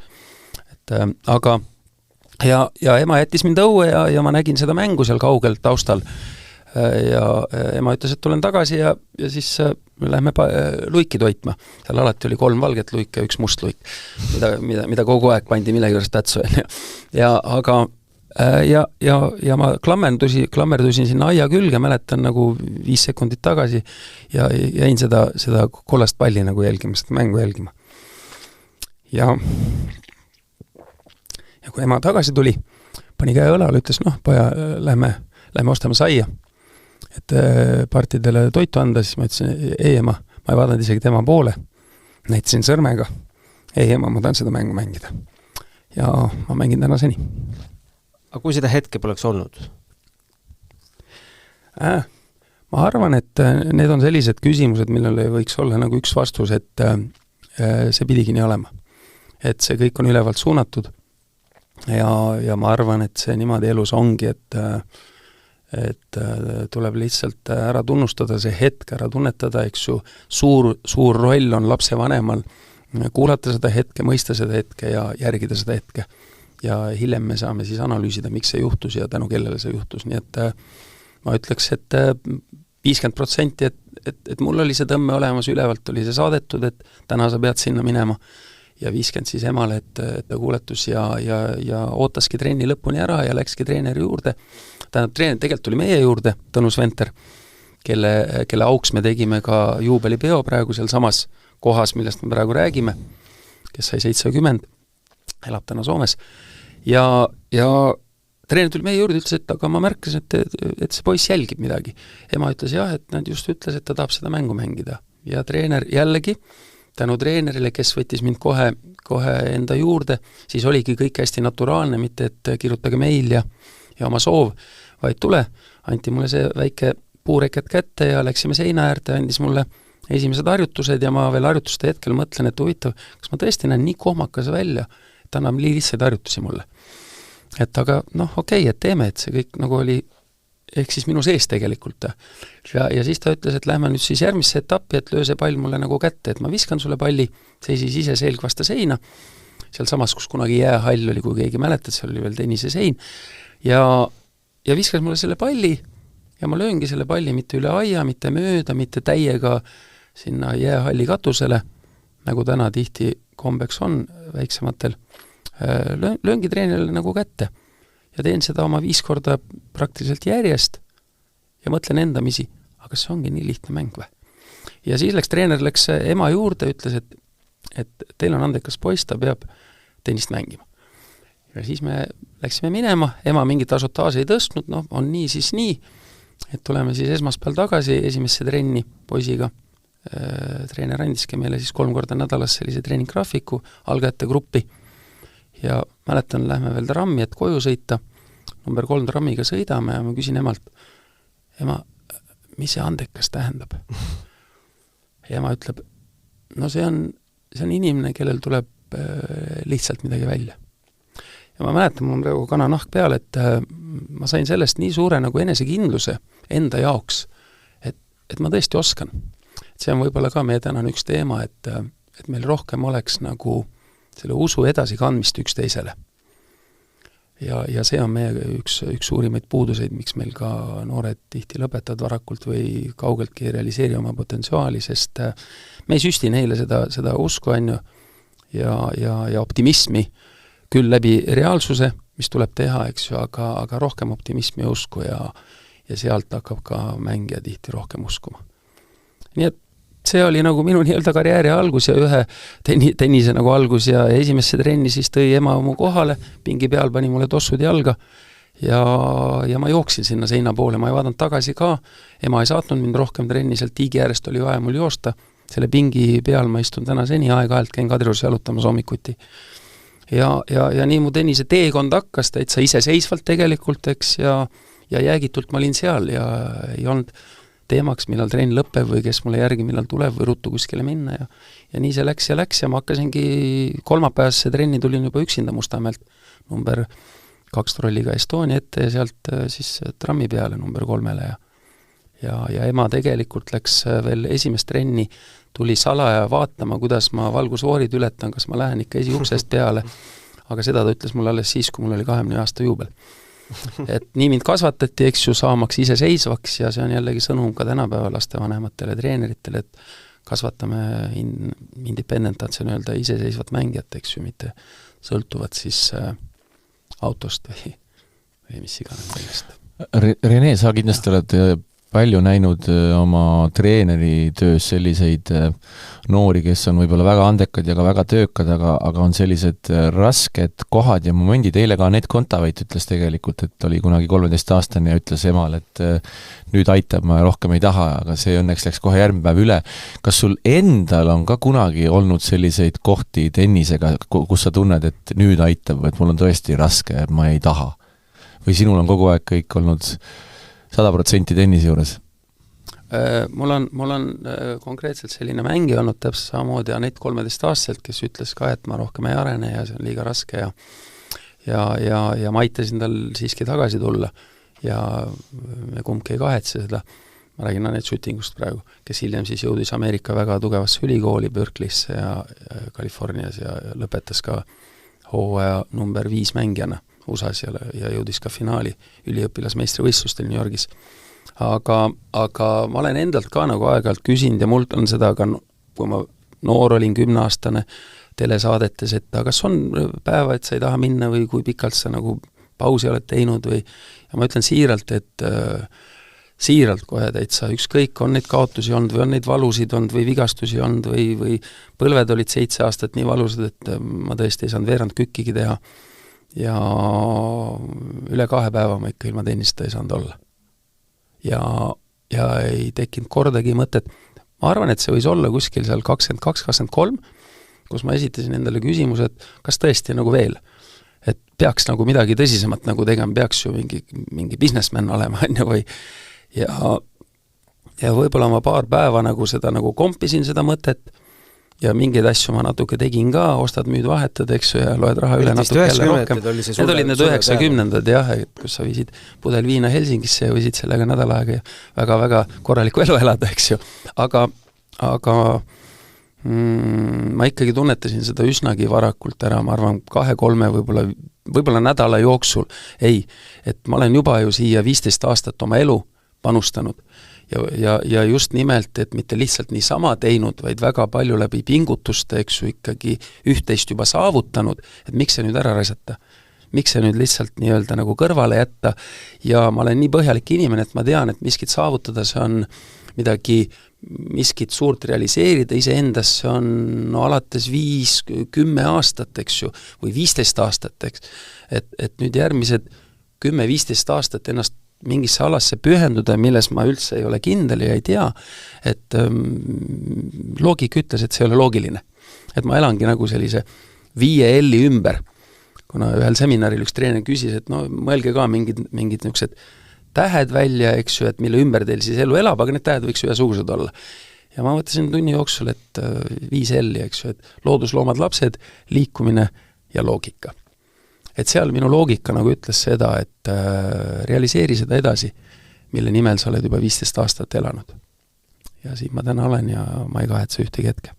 Aga ja ema jättis mind õue ja ma nägin seda mängu seal kaugelt taustal ja ema ütles, et tulen tagasi ja siis lähme luiki toitma. Seal alati oli 3 valget luike ja 1 must luik, mida kogu aeg pandi millegi juures tätsu. Ja ma klammerdusin sinna aia külge, mäletan nagu 5 sekundit tagasi ja jäin seda kollast palli nagu jälgima, seda mängu jälgima. Ja kui ema tagasi tuli, pani käe õlale, ütles, poja, lähme ostame saia, et partidele toitu anda, siis ma ütlesin, ei ema, ma ei vaadanud isegi tema poole, näitasin sõrmega, ei ema, ma tahan seda mängu mängida. Ja ma mängin tänaseni. Aga kui seda hetke poleks olnud? Ma arvan, et need on sellised küsimused, millele võiks olla nagu üks vastus, et see pidigi nii olema. Et see kõik on ülevalt suunatud ja ma arvan, et see niimoodi elus ongi, et tuleb lihtsalt ära tunnustada see hetk, ära tunnetada, eks ju, suur roll on lapse vanemal kuulata seda hetke, mõista seda hetke ja järgida seda hetke. Ja hiljem me saame siis analüüsida, miks see juhtus ja tänu kellele see juhtus. Nii et ma ütleks, et 50%, et mul oli see tõmme olemas, ülevalt oli see saadetud, et täna sa pead sinna minema ja 50 siis emale, et ta kuuletus ja ootaski trenni lõpuni ära ja läkski treeneri juurde. Treener tegelikult tuli meie juurde, Tõnus Venter, kelle auks me tegime ka juubelipeo praegu seal samas kohas, millest me praegu räägime, kes sai 70, elab täna Soomes. Ja treener tuli meie juurde, ütles, et aga ma märkasin, et see poiss jälgib midagi. Ema ütles jah, et nad just ütles, et ta tahab seda mängu mängida. Ja treener jällegi, tänu treenerile, kes võttis mind kohe enda juurde, siis oligi kõik hästi naturaalne, mitte et kirjutage meil ja oma soov, vaid tule, anti mulle see väike puureket kätte ja läksime seina äärde, andis mulle esimesed harjutused ja ma veel harjutuste hetkel mõtlen, et huvitav, kas ma tõesti näen nii kohmakas välja, et annab lihtsaid harjutusi mulle. Et aga okei, et teeme, et see kõik nagu oli ehk siis minu sees tegelikult. Ja siis ta ütles, et lähme nüüd siis järgmisse etappi, et löö see pall mulle nagu kätte, et ma viskan sulle palli, seisis ise selg vasta seina, seal samas, kus kunagi jäähall oli, kui keegi mäletad, seal oli veel tennise sein, ja viskas mulle selle palli ja ma lööngi selle palli mitte üle aia, mitte mööda, mitte täiega sinna jäähalli katusele, nagu täna tihti kombeks on väiksematel, lööngi treenerile nagu kätte ja teen seda oma 5 korda praktiliselt järjest ja mõtlen endamisi, aga see ongi nii lihtne mäng või? Ja siis treener läks ema juurde, ütles, et teil on andekas poiss, ta peab tennist mängima. Ja siis me läksime minema, ema mingit asotaaži ei tõstnud, on nii, siis nii, et tuleme siis esmaspäeval tagasi esimesse trenni poisiga. Treener andiski meile siis 3 korda nädalas sellise treeninggraafiku, algajate gruppi. Ja mäletan, lähme veel trammi, et koju sõita, number 3 trammiga sõidame ja ma küsin emalt, ema, mis see andekas tähendab? Ja ema ütleb, see on inimene, kellel tuleb lihtsalt midagi välja. Ja ma mäletan, mul on praegu kananahk peal, et ma sain sellest nii suure nagu enesekindluse enda jaoks, et ma tõesti oskan. See on võib-olla ka meie tänane üks teema, et meil rohkem oleks nagu selle usu edasikandmist üksteisele. Ja see on meie üks suurimaid puuduseid, miks meil ka noored tihti lõpetavad varakult või kaugeltki ei realiseeri oma potentsiaali, sest me ei süsti neile seda usku ja optimismi küll läbi reaalsuse, mis tuleb teha, eks ju, aga rohkem optimismi ja usku ja sealt hakkab ka mängija tihti rohkem uskuma. Nii et see oli nagu minu nii-öelda karjääri algus ja ühe tennise nagu algus ja esimesse trenni siis tõi ema mu kohale, pingi peal pani mulle tossud jalga ja ma jooksin sinna seina poole, ma ei vaadanud tagasi ka, ema ei saatnud mind rohkem trenni, sealt tiigi äärest oli vaja mul joosta, selle pingi peal ma istun täna seni, aeg-ajalt käin Kadriorus jalutamas hommikuti. Ja nii mu tennise teekond hakkas täitsa iseseisvalt tegelikult, eks, ja jäägitult ma olin seal ja ei olnud teemaks, millal trenn lõpeb või kes mulle järgi, millal tuleb või ruttu kuskile minna ja nii see läks ja ma hakkasingi kolmapäevase trenni tulin juba üksinda Mustamäelt number 2 trolliga Estonia ette ja sealt siis trammi peale number 3 ja ema tegelikult läks veel esimest trenni, tuli salaja vaatama, kuidas ma valgusvoorid ületan, kas ma lähen ikka esiuksest peale, aga seda ta ütles mulle alles siis, kui mul oli 20 aasta juubel. Et nii mind kasvatati, eks ju, saamaks iseseisvaks ja see on jällegi sõnum ka tänapäeva lastevanematele, treeneritele, et kasvatame independentat, see on öelda iseseisvat mängijat, eks ju, mitte sõltuvad siis autost või mis iganes sellest. Rene, sa kindlasti oled palju näinud oma treeneri töös selliseid noori, kes on võib-olla väga andekad ja ka väga töökad, aga on sellised rasked kohad ja momendid. Eile ka Anett Kontaveit ütles tegelikult, et oli kunagi 13-aastane ja ütles emal, et nüüd aitab, ma rohkem ei taha, aga see õnneks läks kohe järgmine päev üle. Kas sul endal on ka kunagi olnud selliseid kohti tennisega, kus sa tunned, et nüüd aitab, et mul on tõesti raske, ma ei taha? Või sinul on kogu aeg kõik olnud 100% tennise juures? Mul on konkreetselt selline mängi olnud täpselt samamoodi Anett 13-aastaselt, kes ütles ka, et ma rohkem ei arene ja see on liiga raske ja ma aitasin tal siiski tagasi tulla ja me kumbki ei kahetse seda. Ma räägin Anett Schüttingust praegu, kes hiljem siis jõudis Ameerika väga tugevasse ülikooli Berkeleysse ja Californias ja lõpetas ka hooaja number 5 mängijana USA-s ja jõudis ka finaali üliõpilasmeistrivõistlustel New Yorgis. Aga ma olen endalt ka nagu aeg-ajalt küsinud ja mult on seda ka, kui ma noor olin 10-aastane telesaadetes, et kas on päeva, et sa ei taha minna või kui pikalt sa nagu pausi oled teinud või ja ma ütlen siiralt, et siiralt kohe täitsa, ükskõik, on neid kaotusi olnud või on neid valusid olnud või vigastusi olnud või põlved olid 7 aastat nii valusad, et ma tõesti ei saanud veerand kükkigi teha ja üle 2 päeva ma ikka ilma tennista ei saanud olla. Ja ei tekkinud kordagi mõtet. Ma arvan, et see võis olla kuskil seal 22-23, kus ma esitasin endale küsimuse, et kas tõesti nagu veel, et peaks nagu midagi tõsisemat nagu tegema, peaks ju mingi businessman olema, või ja võib-olla ma paar päeva nagu seda nagu kompisin seda mõtet ja mingeid asju ma natuke tegin ka, ostad, müüd, vahetad, eks ju, ja loed raha üle natuke jälle rohkem. Need olid need 90-ndad, jah, kus sa viisid pudel viina Helsingisse ja võisid sellega nädal aega ja väga-väga korralikku elu elada, eks ju. Aga ma ikkagi tunnetasin seda üsnagi varakult ära, ma arvan 2-3 võib-olla nädala jooksul. Ei, et ma olen juba ju siia 15 aastat oma elu panustanud. Ja just nimelt, et mitte lihtsalt niisama teinud, vaid väga palju läbi pingutuste, eks ju, ikkagi üht-teist juba saavutanud, et miks see nüüd ära raisata? Miks see nüüd lihtsalt nii-öelda nagu kõrvale jätta? Ja ma olen nii põhjalik inimene, et ma tean, et miskit saavutada, see on miskit suurt realiseerida iseendas, see on alates 5-10 aastat, eks ju, või 15 aastat, eks. Et nüüd järgmised 10-15 aastat ennast mingisse alasse pühenduda, milles ma üldse ei ole kindel ja ei tea, et loogik ütles, et see ei ole loogiline. Et ma elangi nagu sellise 5L-i ümber, kuna ühel seminaril üks treener küsis, et no mõelge ka mingid niisugused tähed välja, eks ju, et mille ümber teil siis elu elab, aga need tähed võiks ühesugused olla. Ja ma mõtlesin tunni jooksul, et 5L-i, eks ju, et loodusloomad, lapsed, liikumine ja loogika. Et seal minu loogika nagu ütles seda, et realiseeri seda edasi, mille nimel sa oled juba 15 aastat elanud. Ja siin ma täna olen ja ma ei kahetse ühtegi hetke.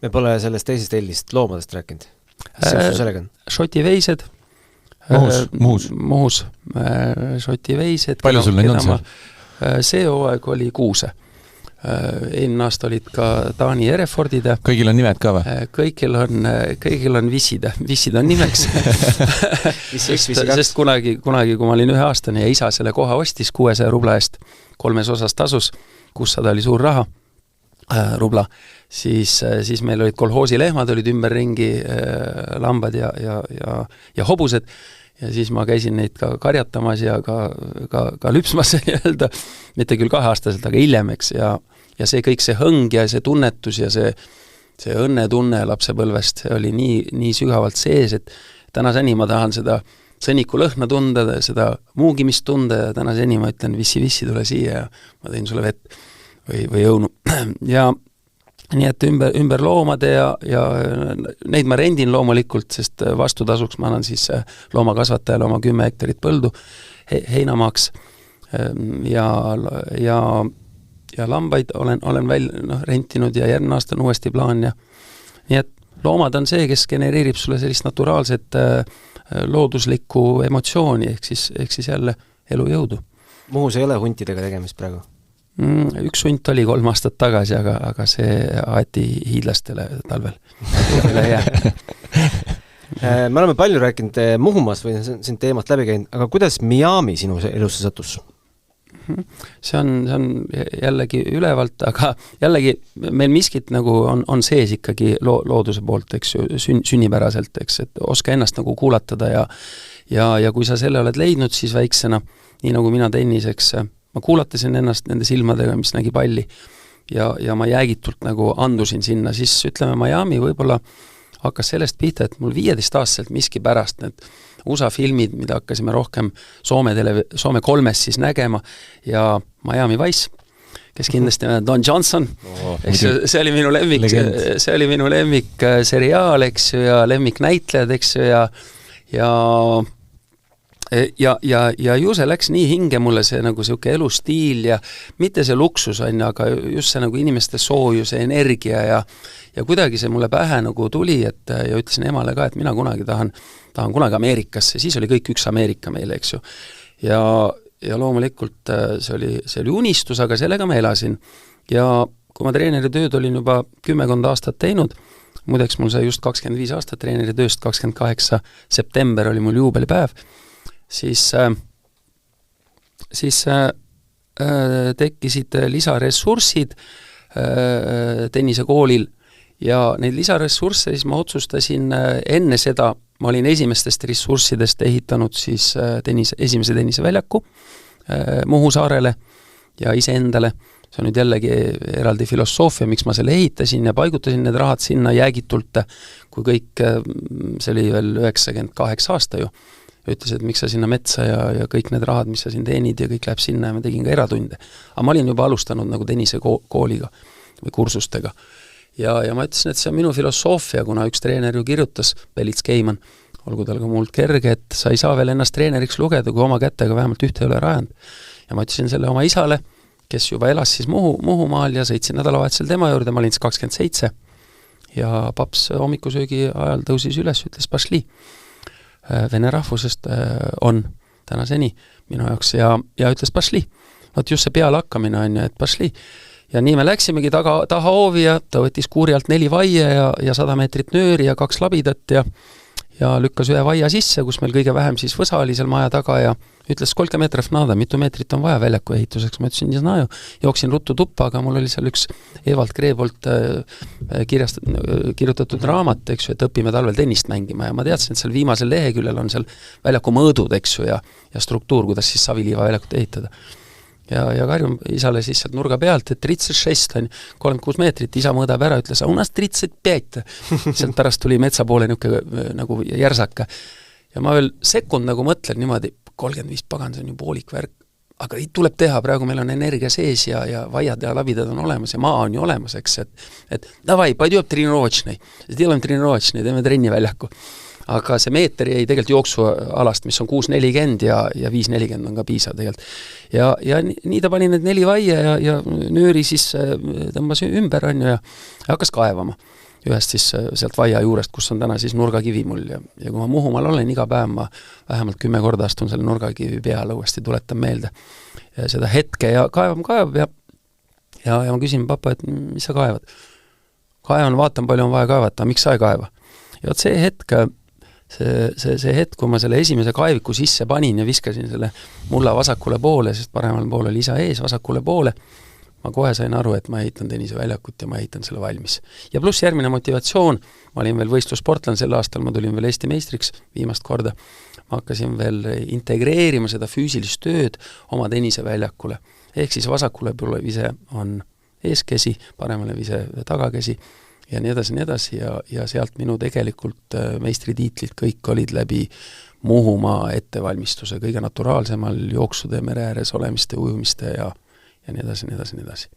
Me pole sellest teisest L-ist loomadest rääkinud. Mis see sellega on? Šoti veised. Muhus. Šoti veised. Palju sul neid on seal? See hooaeg oli 6. Eelmine aasta olid ka Taani Erefordide. Kõigil on nimed ka või? Kõigil on Vissida. Vissid on nimeks. Sest kunagi, kui ma olin 1 aastane ja isa selle koha ostis 600 rubla eest, 3 osas tasus, 600 oli suur raha, rubla, siis meil olid kolhoosi lehmad, olid ümberringi lambad ja hobused ja siis ma käisin neid ka karjatamas ja ka lüpsmas nii-öelda, mitte küll 2-aastaselt, aga hiljem, eks, ja see kõik see hõng ja see tunnetus ja see õnnetunne lapsepõlvest, see oli nii sügavalt sees, et tänaseni ma tahan seda sõnniku lõhna tunda, seda muugimist tunda ja tänaseni ma ütlen, vissi, tule siia ja ma tõin sulle vett või õunu. Ja nii et ümber loomade ja neid ma rendin loomulikult, sest vastutasuks ma annan siis loomakasvatajale oma 10 hektarit põldu heinamaaks ja lambaid olen rentinud ja järgmine aasta on uuesti plaan ja nii et loomad on see, kes genereerib sulle sellist naturaalset looduslikku emotsiooni, ehk siis jälle elujõudu. Muhus ei ole huntidega tegemist praegu? Üks hunt oli 3 aastat tagasi, aga see aeti hiidlastele talvel. Me oleme palju rääkinud Muhumaast või siin teemat läbi käinud, aga kuidas Miami sinu elusse sattus? See on jällegi ülevalt, aga jällegi meil miskit nagu on sees ikkagi looduse poolt, eks ju, sünnipäraselt, eks, et oska ennast nagu kuulatada ja kui sa selle oled leidnud, siis väiksena, nii nagu mina tenniseks, ma kuulatasin ennast nende silmadega, mis nägi palli ja ma jäägitult nagu andusin sinna, siis ütleme Miami võib-olla hakkas sellest pihta, et mul 15-aastaselt miski pärast need USA filmid, mida hakkasime rohkem Soome 3-s siis nägema ja Miami Vice, kes kindlasti Don Johnson, eks see oli minu lemmik seriaal, eks ju, ja lemmiknäitlejad, eks ju, ja ju see läks nii hinge mulle see nagu siuke elustiil ja mitte see luksus on, aga just see nagu inimeste soojuse, energia ja kuidagi see mulle pähe nagu tuli, et ja ütlesin emale ka, et mina kunagi tahan kunagi Ameerikasse, siis oli kõik üks Ameerika meile, eks ju. Ja loomulikult see oli unistus, aga sellega ma elasin. Ja kui ma treeneri tööd olin juba 10 aastat teinud, muideks mul sai just 25 aastat treeneri tööst, 28 september oli mul juubelipäev, siis tekkisid lisaressursid tennisekoolil ja neid lisaressursse siis ma otsustasin enne seda, ma olin esimestest ressurssidest ehitanud siis esimese tenniseväljaku Muhu saarele ja iseendale. See on nüüd jällegi eraldi filosoofia, miks ma selle ehitasin ja paigutasin need rahad sinna jäägitult, kui kõik, see oli veel 98 aasta ju, ütles, et miks sa sinna metsa ja kõik need rahad, mis sa siin teenid ja kõik läheb sinna ja ma tegin ka eratunde. Aga ma olin juba alustanud nagu tennisekooliga või kursustega. Ja ma ütlesin, et see on minu filosoofia, kuna üks treener ju kirjutas, Belits Keiman, olgu tal ka mult kerge, et sa ei saa veel ennast treeneriks lugeda, kui oma kätega vähemalt ühte ei ole rajanud. Ja ma ütlesin selle oma isale, kes juba elas siis Muhumaal ja sõitsin nädalavahetusel tema juurde, ma olin 27 ja paps hommikusöögi ajal tõusis üles, ütles Pašli. Vene rahvusest on tänaseni minu jaoks ja ütles Pašli. Võt just see peale hakkamine on ja, et Pašli. Ja nii me läksimegi taha hoovi ja ta võttis kuuri alt 4 vaie ja 100 meetrit nööri ja 2 labidat ja lükkas ühe vaia sisse, kus meil kõige vähem siis võsa oli seal maja taga ja ütles, kolke meetrov nada, mitu meetrit on vaja väljaku ehituseks. Ma ütlesin, jooksin ruttu tuppa, aga mul oli seal üks Evald Kree poolt kirjutatud raamat, eks ju, et õpime talvel tennist mängima ja ma teadsin, et seal viimasel leheküljel on seal väljaku mõõdud, eks ju, ja struktuur, kuidas siis saviliiva väljakut ehitada. Ja karjun isale siis sealt nurga pealt, et 36 on 36 meetrit, isa mõõdab ära, ütles, unas 35. Sealt pärast tuli metsa poole nagu järsaka. Ja ma veel sekund nagu mõtlen niimoodi, 35 pagan, see on ju poolik värk, aga tuleb teha, praegu meil on energia sees ja vaiad ja labidad on olemas ja maa on ju olemas, eks, et davai, paidu jõb trenirootšnei, teeme trenni väljaku. Aga see meeter jäi tegelikult jooksualast, mis on 6.40 ja 5.40 on ka piisav tegelikult. Ja nii ta pani need 4 vaie ja nööri siis tõmbas ümber on ja hakkas kaevama. Ühest siis sealt vaia juurest, kus on täna siis nurgakivi mul ja kui ma Muhumaal olen iga päev, ma vähemalt 10 korda astun selle nurgakivi peale, uuesti tuletan meelde ja seda hetke ja kaev ja ma küsin papa, et mis sa kaevad? Kaevan, vaatan, palju on vaja kaevata, miks sa ei kaeva? Ja see hetk, kui ma selle esimese kaeviku sisse panin ja viskasin selle mulla vasakule poole, sest paremal poole oli isa ees vasakule poole, ma kohe sain aru, et ma ehitan Tõnise väljakut ja ma ehitan selle valmis. Ja pluss järgmine motivatsioon, ma olin veel võistlussportlane, sel aastal ma tulin veel Eesti meistriks viimast korda, ma hakkasin veel integreerima seda füüsilist tööd oma Tõnise väljakule. Ehk siis vasakule poole vise on eeskäsi, paremale vise tagakäsi ja nii edasi ja sealt minu tegelikult meistritiitlid kõik olid läbi Muhumaa ettevalmistuse kõige naturaalsemal jooksude mere ääres olemiste, ujumiste ja nii edasi.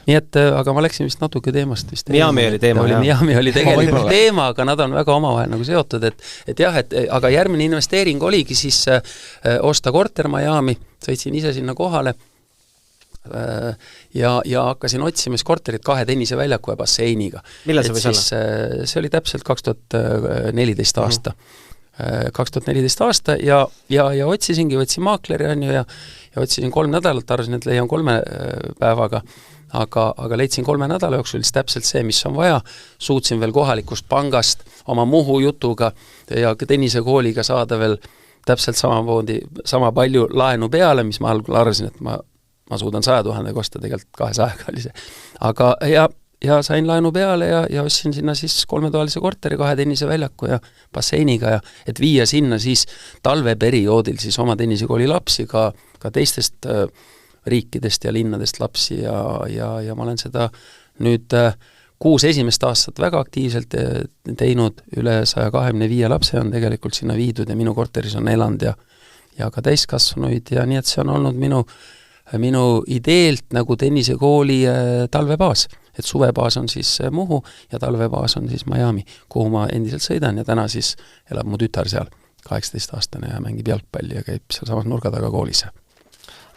Nii et, aga ma läksin vist natuke teemast vist. Miami oli teema, jah. Miami oli tegelikult teema, aga nad on väga omavahel nagu seotud, et jah, aga järgmine investeering oligi siis osta korter Miami, sõitsin ise sinna kohale ja hakkasin otsimas korterit 2 Tõnise väljaku ja basseiniga. Millal see võis olla? See oli täpselt 2014 aasta. 2014 aasta ja otsisingi, võtsin maakleri ja otsisin 3 nädalat, arvasin, et leian 3 päevaga, aga leidsin 3 nädala jooksul siis täpselt see, mis on vaja, suutsin veel kohalikust pangast oma Muhu jutuga ja Tõnise kooliga saada veel täpselt sama palju laenu peale, mis ma algul arvasin, et ma suudan 100 000 kosta, tegelikult 200 oli see. Aga ja sain laenu peale ja ostsin sinna siis 3-toalise korteri 2 Tõnise väljaku ja basseiniga ja et viia sinna siis talveperioodil siis oma Tõnise kooli lapsi ka teistest riikidest ja linnadest lapsi ja ma olen seda nüüd 6 esimest aastat väga aktiivselt teinud, üle 125 lapse on tegelikult sinna viidud ja minu korteris on elanud ja ka täiskasvanuid ja nii et see on olnud minu ideelt nagu Tõnise kooli talvebaas, et suvebaas on siis Muhu ja talvebaas on siis Miami, kuhu ma endiselt sõidan ja täna siis elab mu tütar seal, 18-aastane ja mängib jalgpalli ja käib seal samas nurga taga koolis.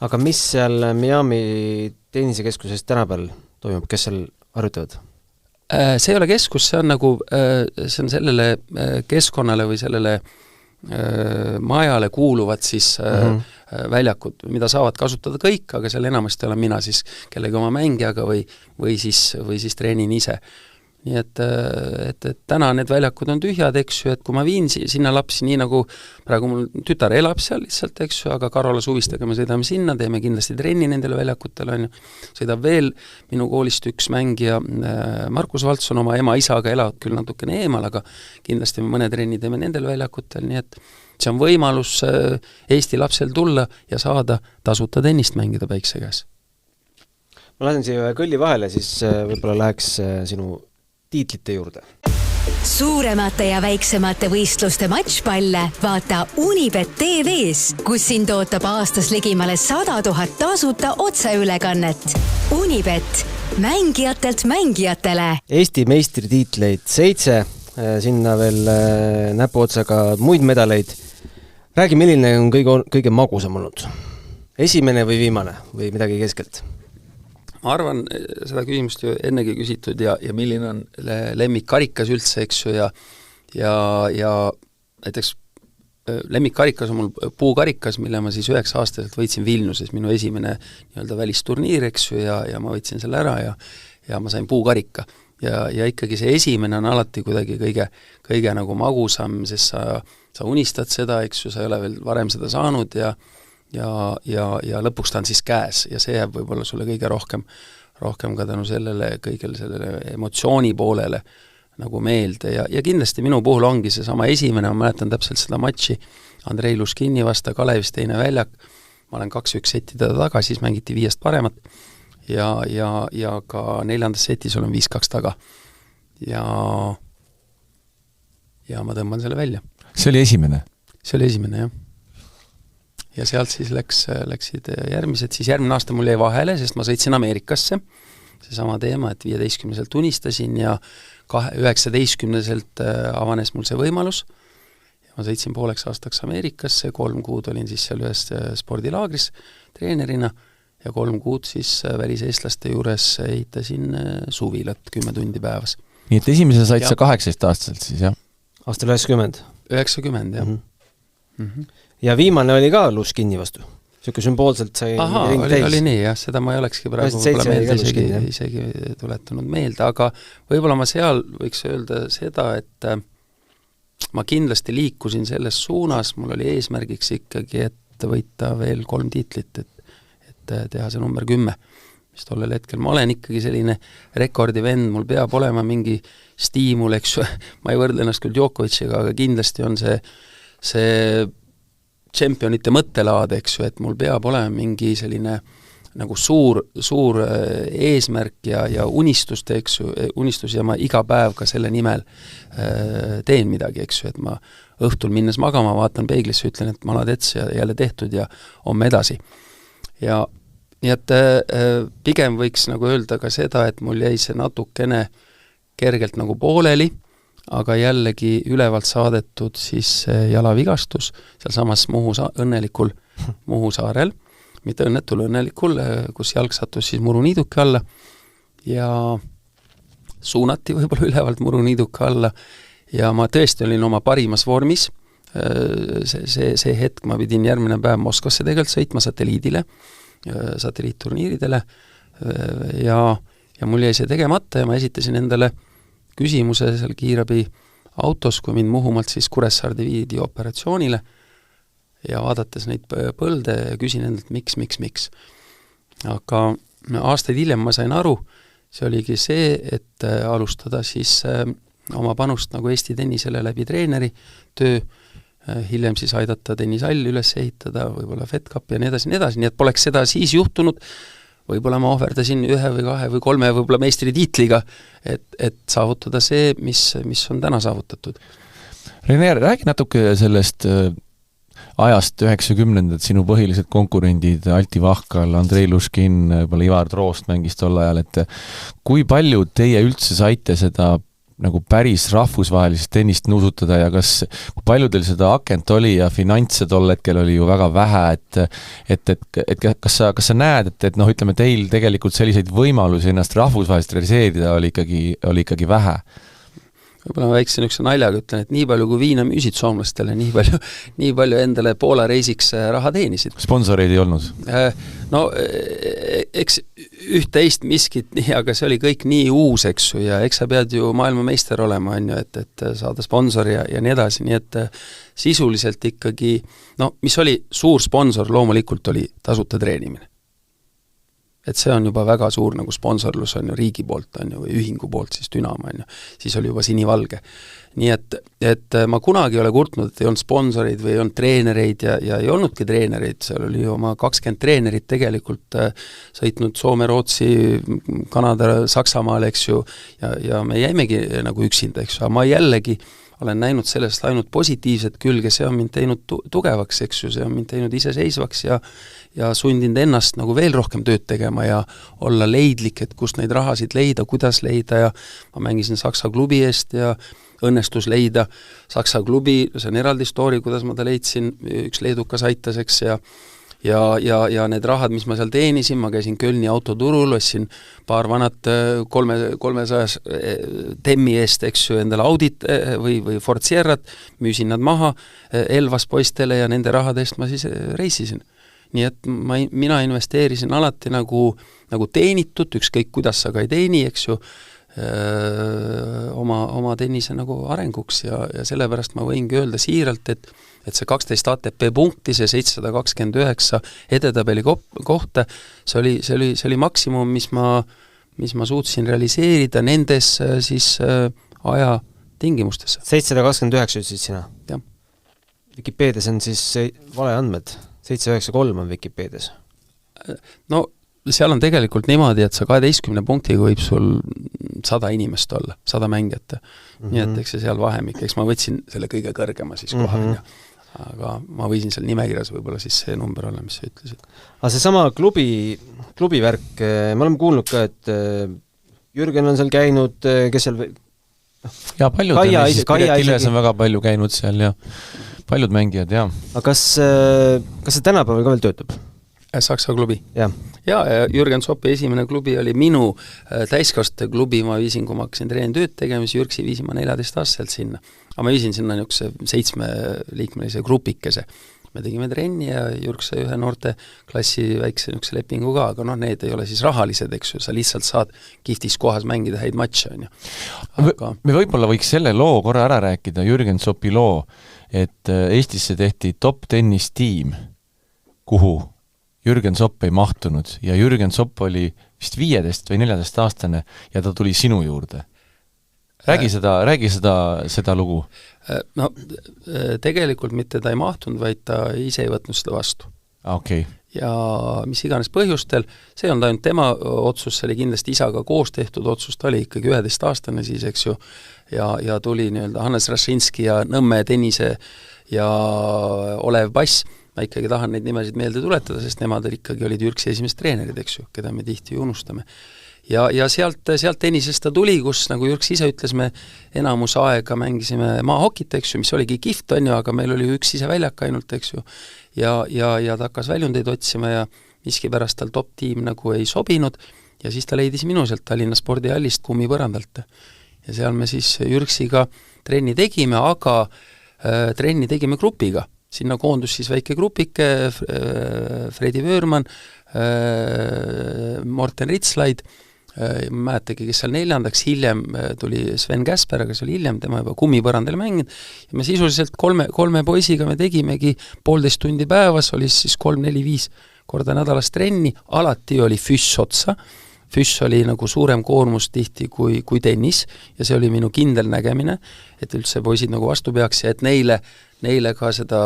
Aga mis seal Miami tennisekeskuses tänapäeval toimub, kes seal harjutavad? See ei ole keskus, see on nagu, see on sellele keskkonnale või sellele majale kuuluvad siis väljakud, mida saavad kasutada kõik, aga seal enamasti olen mina siis kellegi oma mängijaga või siis treenin ise. Nii et täna need väljakud on tühjad, eks ju, et kui ma viin sinna lapsi, nii nagu praegu mul tütar elab seal lihtsalt, eks ju, aga Karola suvistega me sõidame sinna, teeme kindlasti trenni nendele väljakutele, on ju. Sõidab veel minu koolist üks mängija, Markus Valtson, oma ema-isaga elavad küll natukene eemal, aga kindlasti me mõne trenni teeme nendel väljakutel, nii et see on võimalus Eesti lapsel tulla ja saada tasuta tennist mängida päikse käes. Ma lasen siia kõlli vahele, siis võib-olla läheks sinu tiitlite juurde. Suuremate ja väiksemate võistluste matšpalle vaata Unibet TV-s, kus sind ootab aastas ligimale 100 000 tasuta otseülekannet. Unibet, mängijatelt mängijatele. Eesti meistritiitleid 7, sinna veel näpuotsaga muid medaleid. Räägi, milline on kõige magusam olnud? Esimene või viimane või midagi keskelt? Ma arvan, seda küsimust ju ennegi küsitud ja milline on lemmikkarikas üldse, eks ju, ja näiteks lemmikkarikas on mul puukarikas, mille ma siis 9-aastaselt võitsin Vilniuses, minu esimene nii-öelda välisturniir, eks ju, ja ma võitsin selle ära ja ma sain puukarika. Ja ikkagi see esimene on alati kuidagi kõige nagu magusam, sest sa unistad seda, eks ju, sa ei ole veel varem seda saanud ja lõpuks ta on siis käes ja see jääb võib-olla sulle kõige rohkem ka tänu kõigele sellele emotsiooni poolele nagu meelde ja kindlasti minu puhul ongi see sama esimene, ma mäletan täpselt seda matši Andrei Luškini vasta Kalevis teine väljak, ma olen 2-1 seti teda taga, siis mängiti 5 paremat ja ka 4. setis olen 5-2 taga ja ma tõmban selle välja. See oli esimene? See oli esimene, jah. Ja sealt siis läksid järgmised, siis järgmine aasta mul jäi vahele, sest ma sõitsin Ameerikasse, see sama teema, et 15-selt unistasin ja 19-selt avanes mul see võimalus ja ma sõitsin pooleks aastaks Ameerikasse, 3 kuud olin siis seal ühes spordilaagris treenerina ja 3 kuud siis väliseestlaste juures ehitasin suvilat 10 tundi päevas. Nii et esimese said sa 18-aastaselt siis, jah? Aastal 90? 90, jah. Ja viimane oli ka Luškini vastu. Siuke sümboolselt sai oli nii, jah, seda ma ei olekski praegu meelde isegi tuletanud meelde, aga võib-olla ma seal võiks öelda seda, et ma kindlasti liikusin selles suunas, mul oli eesmärgiks ikkagi, et võita veel 3 tiitlit, et teha see number 10. mis tollel hetkel, ma olen ikkagi selline rekordivend, mul peab olema mingi stiimul, eks ju, ma ei võrdle ennast küll Djokovic'iga, aga kindlasti on see tšempionite mõttelaad, eks ju, et mul peab olema mingi selline nagu suur eesmärk ja unistuste, eks ju, unistus ja ma iga päev ka selle nimel teen midagi, eks ju, et ma õhtul minnes magama, vaatan peeglisse, ütlen, et maladets ja jälle tehtud ja homme edasi. Ja nii et pigem võiks nagu öelda ka seda, et mul jäi see natukene kergelt nagu pooleli, aga jällegi ülevalt saadetud siis jalavigastus sealsamas õnnelikul Muhu saarel, mitte õnnetul õnnelikul, kus jalg sattus siis muruniiduki alla ja suunati võib-olla ülevalt muruniiduki alla ja ma tõesti olin oma parimas vormis. See hetk ma pidin järgmine päev Moskvasse tegelikult sõitma satelliitturniiridele ja mul jäi see tegemata ja ma esitasin endale küsimuse seal kiirabi autos, kui mind Muhumaalt siis Kuressaarde viidi operatsioonile ja vaadates neid põlde ja küsin endalt, miks. Aga aastaid hiljem ma sain aru, see oligi see, et alustada siis oma panust nagu Eesti tennisele läbi treeneri töö, hiljem siis aidata tennisall üles ehitada, võib-olla Fed Cup ja nii edasi, nii et poleks seda siis juhtunud, võib-olla ma ohverdasin 1 või 2 või 3 võib-olla meistritiitliga, et saavutada see, mis on täna saavutatud. Rene, räägi natuke sellest ajast 90-ndad, sinu põhilised konkurendid Alti Vahkal, Andrei Luškin, võib-olla Ivar Troost mängis tol ajal, et kui palju teie üldse saite seda nagu päris rahvusvahelist tennist nuusutada ja kui palju teil seda akent oli ja finantse tol hetkel oli ju väga vähe, et kas sa näed, et ütleme, teil tegelikult selliseid võimalusi ennast rahvusvahelist realiseerida oli ikkagi vähe? Võib-olla ma väikse niisuguse naljaga ütlen, et nii palju kui viina müüsid soomlastele, nii palju endale Poola reisiks raha teenisid. Sponsoreid ei olnud? No eks üht-teist miskit, aga see oli kõik nii uus, eks ju, ja eks sa pead ju maailmameister olema, on ju, et saada sponsori ja nii edasi, nii et sisuliselt ikkagi, mis oli suur sponsor, loomulikult oli tasuta treenimine. Et see on juba väga suur nagu sponsorlus on ju riigi poolt on ju, või ühingu poolt siis Dünamo on ju, siis oli juba sinivalge. Nii et ma kunagi ei ole kurtnud, et ei olnud sponsoreid või ei olnud treenereid ja ei olnudki treenereid, seal oli oma 20 treenerit tegelikult sõitnud Soome, Rootsi, Kanada, Saksamaal, eks ju, ja me jäimegi nagu üksinda, eks ju, aga ma jällegi olen näinud sellest ainult positiivset külge, see on mind teinud tugevaks, eks ju, see on mind teinud iseseisvaks ja sundinud ennast nagu veel rohkem tööd tegema ja olla leidlik, et kust neid rahasid leida, kuidas leida ja ma mängisin Saksa klubi eest ja õnnestus leida Saksa klubi, see on eraldi story, kuidas ma ta leidsin, üks leedukas aitas, eks, ja need rahad, mis ma seal teenisin, ma käisin Kölni autoturul, ostsin paar vanat 300 temmi eest, eks ju, endale Audit või Ford Sierrat, müüsin nad maha Elvas poistele ja nende rahade eest ma siis reisisin. Nii et mina investeerisin alati nagu teenitud, ükskõik kuidas sa ka ei teeni, eks ju, oma tennise nagu arenguks ja sellepärast ma võingi öelda siiralt, et see 12 ATP punkti, see 729 edetabeli kohta, see oli maksimum, mis ma suutsin realiseerida nendes siis aja tingimustes. 729 ütlesid sina? Jah. Wikipeedias on siis vale andmed. 793 on Wikipeedias. No seal on tegelikult niimoodi, et sa 12 punktiga võib sul 100 inimest olla, 100 mängijat. Nii et eks see seal vahemik, eks ma võtsin selle kõige kõrgema siis koha, aga ma võisin seal nimekirjas võib-olla siis see number olla, mis sa ütlesid. Aga see sama klubi värk, me oleme kuulnud ka, et Jürgen on seal käinud, kes seal ja paljud Piret Ilves on väga palju käinud seal ja paljud mängijad, jah. Aga kas see tänapäeval ka veel töötab? Saksa klubi. Ja Jürgen Soppi esimene klubi oli minu täiskaste klubi, ma viisin, kui ma hakkasin treenitööd tegema, siis Jürksi viisin ma 14-aastaselt sinna. Aga ma viisin sinna niisuguse 7-liikmelise grupikese. Me tegime trenni ja Jürks sai ühe noorte klassi väikse niisuguse lepingu ka, aga need ei ole siis rahalised, eks ju, sa lihtsalt saad kihtis kohas mängida häid matše, on ju. Aga me võib-olla võiks selle loo korra ära rääkida, Jürgen Soppi loo, et Eestisse tehti top tennis tiim, kuhu Jürgen Sopp ei mahtunud ja Jürgen Sopp oli vist 15 või 14 aastane ja ta tuli sinu juurde. Räägi seda lugu. No tegelikult mitte ta ei mahtunud, vaid ta ise ei võtnud seda vastu. Okay. Ja mis iganes põhjustel, see on ainult tema otsus, see oli kindlasti isaga koos tehtud otsus, ta oli ikkagi 11 aastane siis, eks ju, ja tuli nii-öelda Hannes Rašinski ja Nõmme Tõnise ja Olev Bass, ma ikkagi tahan neid nimesid meelde tuletada, sest nemad ikkagi olid Jürksi esimesed treenerid, eks ju, keda me tihti unustame. Ja sealt tennisest ta tuli, kus, nagu Jürks ise ütles, me enamus aega mängisime maahokit, eks ju, mis oligi kihvt, on ju, aga meil oli üks ise väljak ainult, eks ju, ja ta hakkas väljundeid otsima ja miskipärast tal top-tiim nagu ei sobinud ja siis ta leidis minu sealt Tallinna spordihallist kummipõrandalt. Ja seal me siis Jürksiga trenni tegime, aga trenni tegime grupiga. Sinna koondus siis väike grupike, Fredi Vöörmann, Morten Ritslaid, mäletagi, kes seal 4. hiljem tuli Sven Käsper, aga see oli hiljem, tema juba kummipõrandal mänginud, ja me sisuliselt kolme poisiga me tegimegi 1,5 tundi päevas, oli siis 3-4-5 korda nädalas trenni, alati oli füss otsa, füss oli nagu suurem koormus tihti kui tennis, ja see oli minu kindel nägemine, et üldse poisid nagu vastu peaks ja et neile ka seda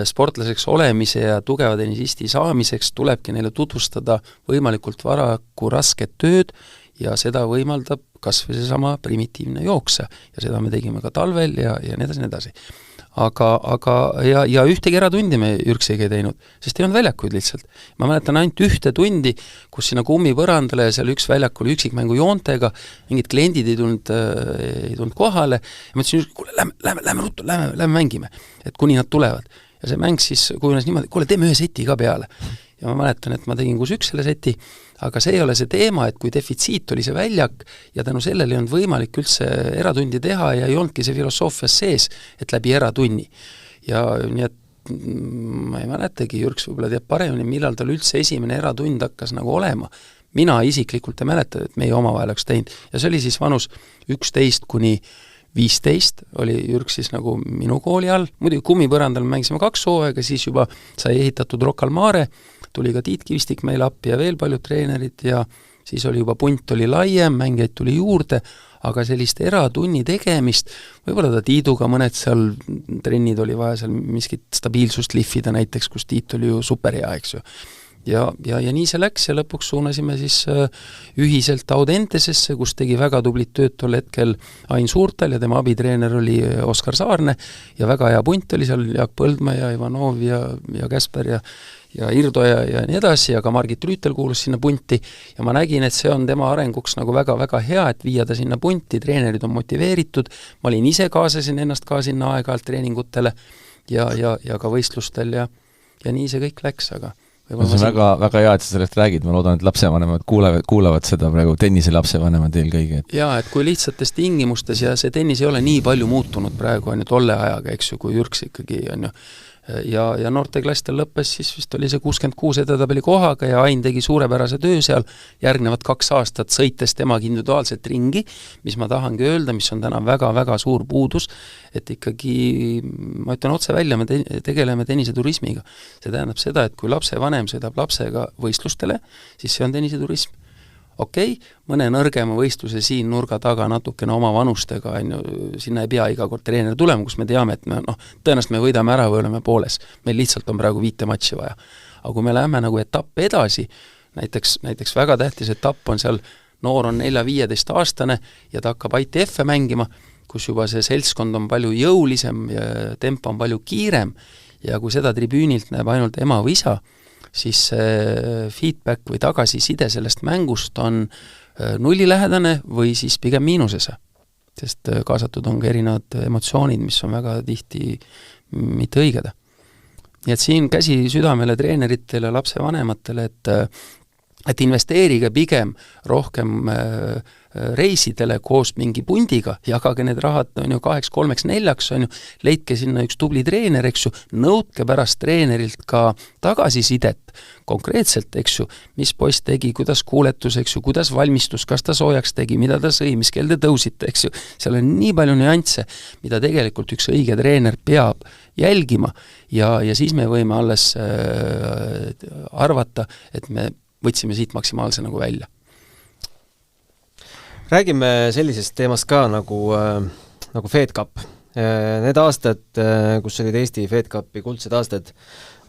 sportlaseks olemise ja tugeva tennisisti saamiseks tulebki neile tutvustada võimalikult varaku rasket tööd ja seda võimaldab kas või seesama primitiivne jookse ja seda me tegime ka talvel ja nii edasi. Aga ühtegi eratundi me Jürksiga ei teinud, sest ei olnud väljakuid lihtsalt. Ma mäletan ainult ühte tundi, kus sinna kummipõrandale ja seal üks väljak oli üksikmängu joontega, mingid kliendid ei tulnud kohale ja ma ütlesin, kuule, lähme ruttu, lähme mängime, et kuni nad tulevad. Ja see mäng siis kujunes niimoodi, kuule, teeme ühe seti ka peale. Ja ma mäletan, et ma tegin 6-1 selle seti, aga see ei ole see teema, et kui defitsiit oli see väljak ja tänu sellele ei olnud võimalik üldse eratundi teha ja ei olnudki see filosoofias sees, et läbi eratunni. Ja nii et ma ei mäletagi, Jürks võib-olla teab paremini, millal tal üldse esimene eratund hakkas nagu olema. Mina isiklikult ei mäleta, et meie omavahel oleks teinud. Ja see oli siis vanus 11 kuni 15 oli Jürks siis nagu minu kooli all, muidugi kummipõrandal mängisime 2 hooaega, siis juba sai ehitatud Rocca al Mare, tuli ka Tiit Kivistik meil appi ja veel paljud treenerid ja siis oli juba punt oli laiem, mängijaid tuli juurde, aga sellist eratunni tegemist, võib-olla ta Tiiduga mõned seal trennid oli vaja seal miskit stabiilsust lihvida näiteks, kus Tiit oli ju super hea, eks ju. Ja nii see läks ja lõpuks suunasime siis ühiselt Audentesesse, kus tegi väga tublit tööd tol hetkel Ain Suurtal ja tema abitreener oli Oskar Saarne ja väga hea punt oli seal Jaak Põldmäe ja Ivanov ja Käsper ja Irdo ja nii edasi, ja ka Margit Rüütel kuulus sinna punti ja ma nägin, et see on tema arenguks nagu väga-väga hea, et viia ta sinna punti, treenerid on motiveeritud, ma olin ise kaasasin ennast ka sinna aeg-ajalt treeningutele ja ka võistlustel ja nii see kõik läks, aga see on väga hea, et sa sellest räägid, ma loodan, et lapsevanemad kuulavad seda praegu, tennise lapsevanemad eelkõige. Jaa, et kui lihtsates tingimustes ja see tennis ei ole nii palju muutunud praegu, on ju tolle ajaga, eks ju, kui Jürks ikkagi on ju, ja noorteklastel lõppes, siis vist oli see 66 edetabeli kohaga ja Ain tegi suurepärase töö seal järgnevad 2 aastat, sõites temaga individuaalselt ringi, mis ma tahangi öelda, mis on täna väga-väga suur puudus, et ikkagi, ma ütlen otse välja, me tegeleme tenniseturismiga. See tähendab seda, et kui lapsevanem sõidab lapsega võistlustele, siis see on tenniseturism. Okei, mõne nõrgema võistluse siin nurga taga natukene oma vanustega, sinna ei pea iga kord treener tulema, kus me teame, et tõenäoliselt me võidame ära või oleme pooles. Meil lihtsalt on praegu 5 matši vaja. Aga kui me läheme nagu etapp edasi, näiteks väga tähtis etapp on seal, noor on 4-15 aastane ja ta hakkab ITF-e mängima, kus juba see seltskond on palju jõulisem ja tempo on palju kiirem ja kui seda tribüünilt näeb ainult ema või isa, siis feedback või tagasiside sellest mängust on nullilähedane või siis pigem miinusese, sest kaasatud on ka erinevad emotsioonid, mis on väga tihti mitte õiged. Nii et siin käsi südamele treeneritele, lapsevanematele, et investeerige pigem rohkem reisidele koos mingi pundiga, jagage need rahad, on ju, 2, 3, 4, on ju, leidke sinna üks tubli treener, eks ju, nõudke pärast treenerilt ka tagasisidet konkreetselt, eks ju, mis poiss tegi, kuidas kuuletus, eks ju, kuidas valmistus, kas ta soojaks tegi, mida ta sõi, mis kell te tõusite, eks ju, seal on nii palju nüansse, mida tegelikult üks õige treener peab jälgima ja siis me võime alles arvata, et me võtsime siit maksimaalse nagu välja. Räägime sellisest teemast ka nagu Fed Cup. Need aastad, kus olid Eesti Fed Cupi kuldsed aastad,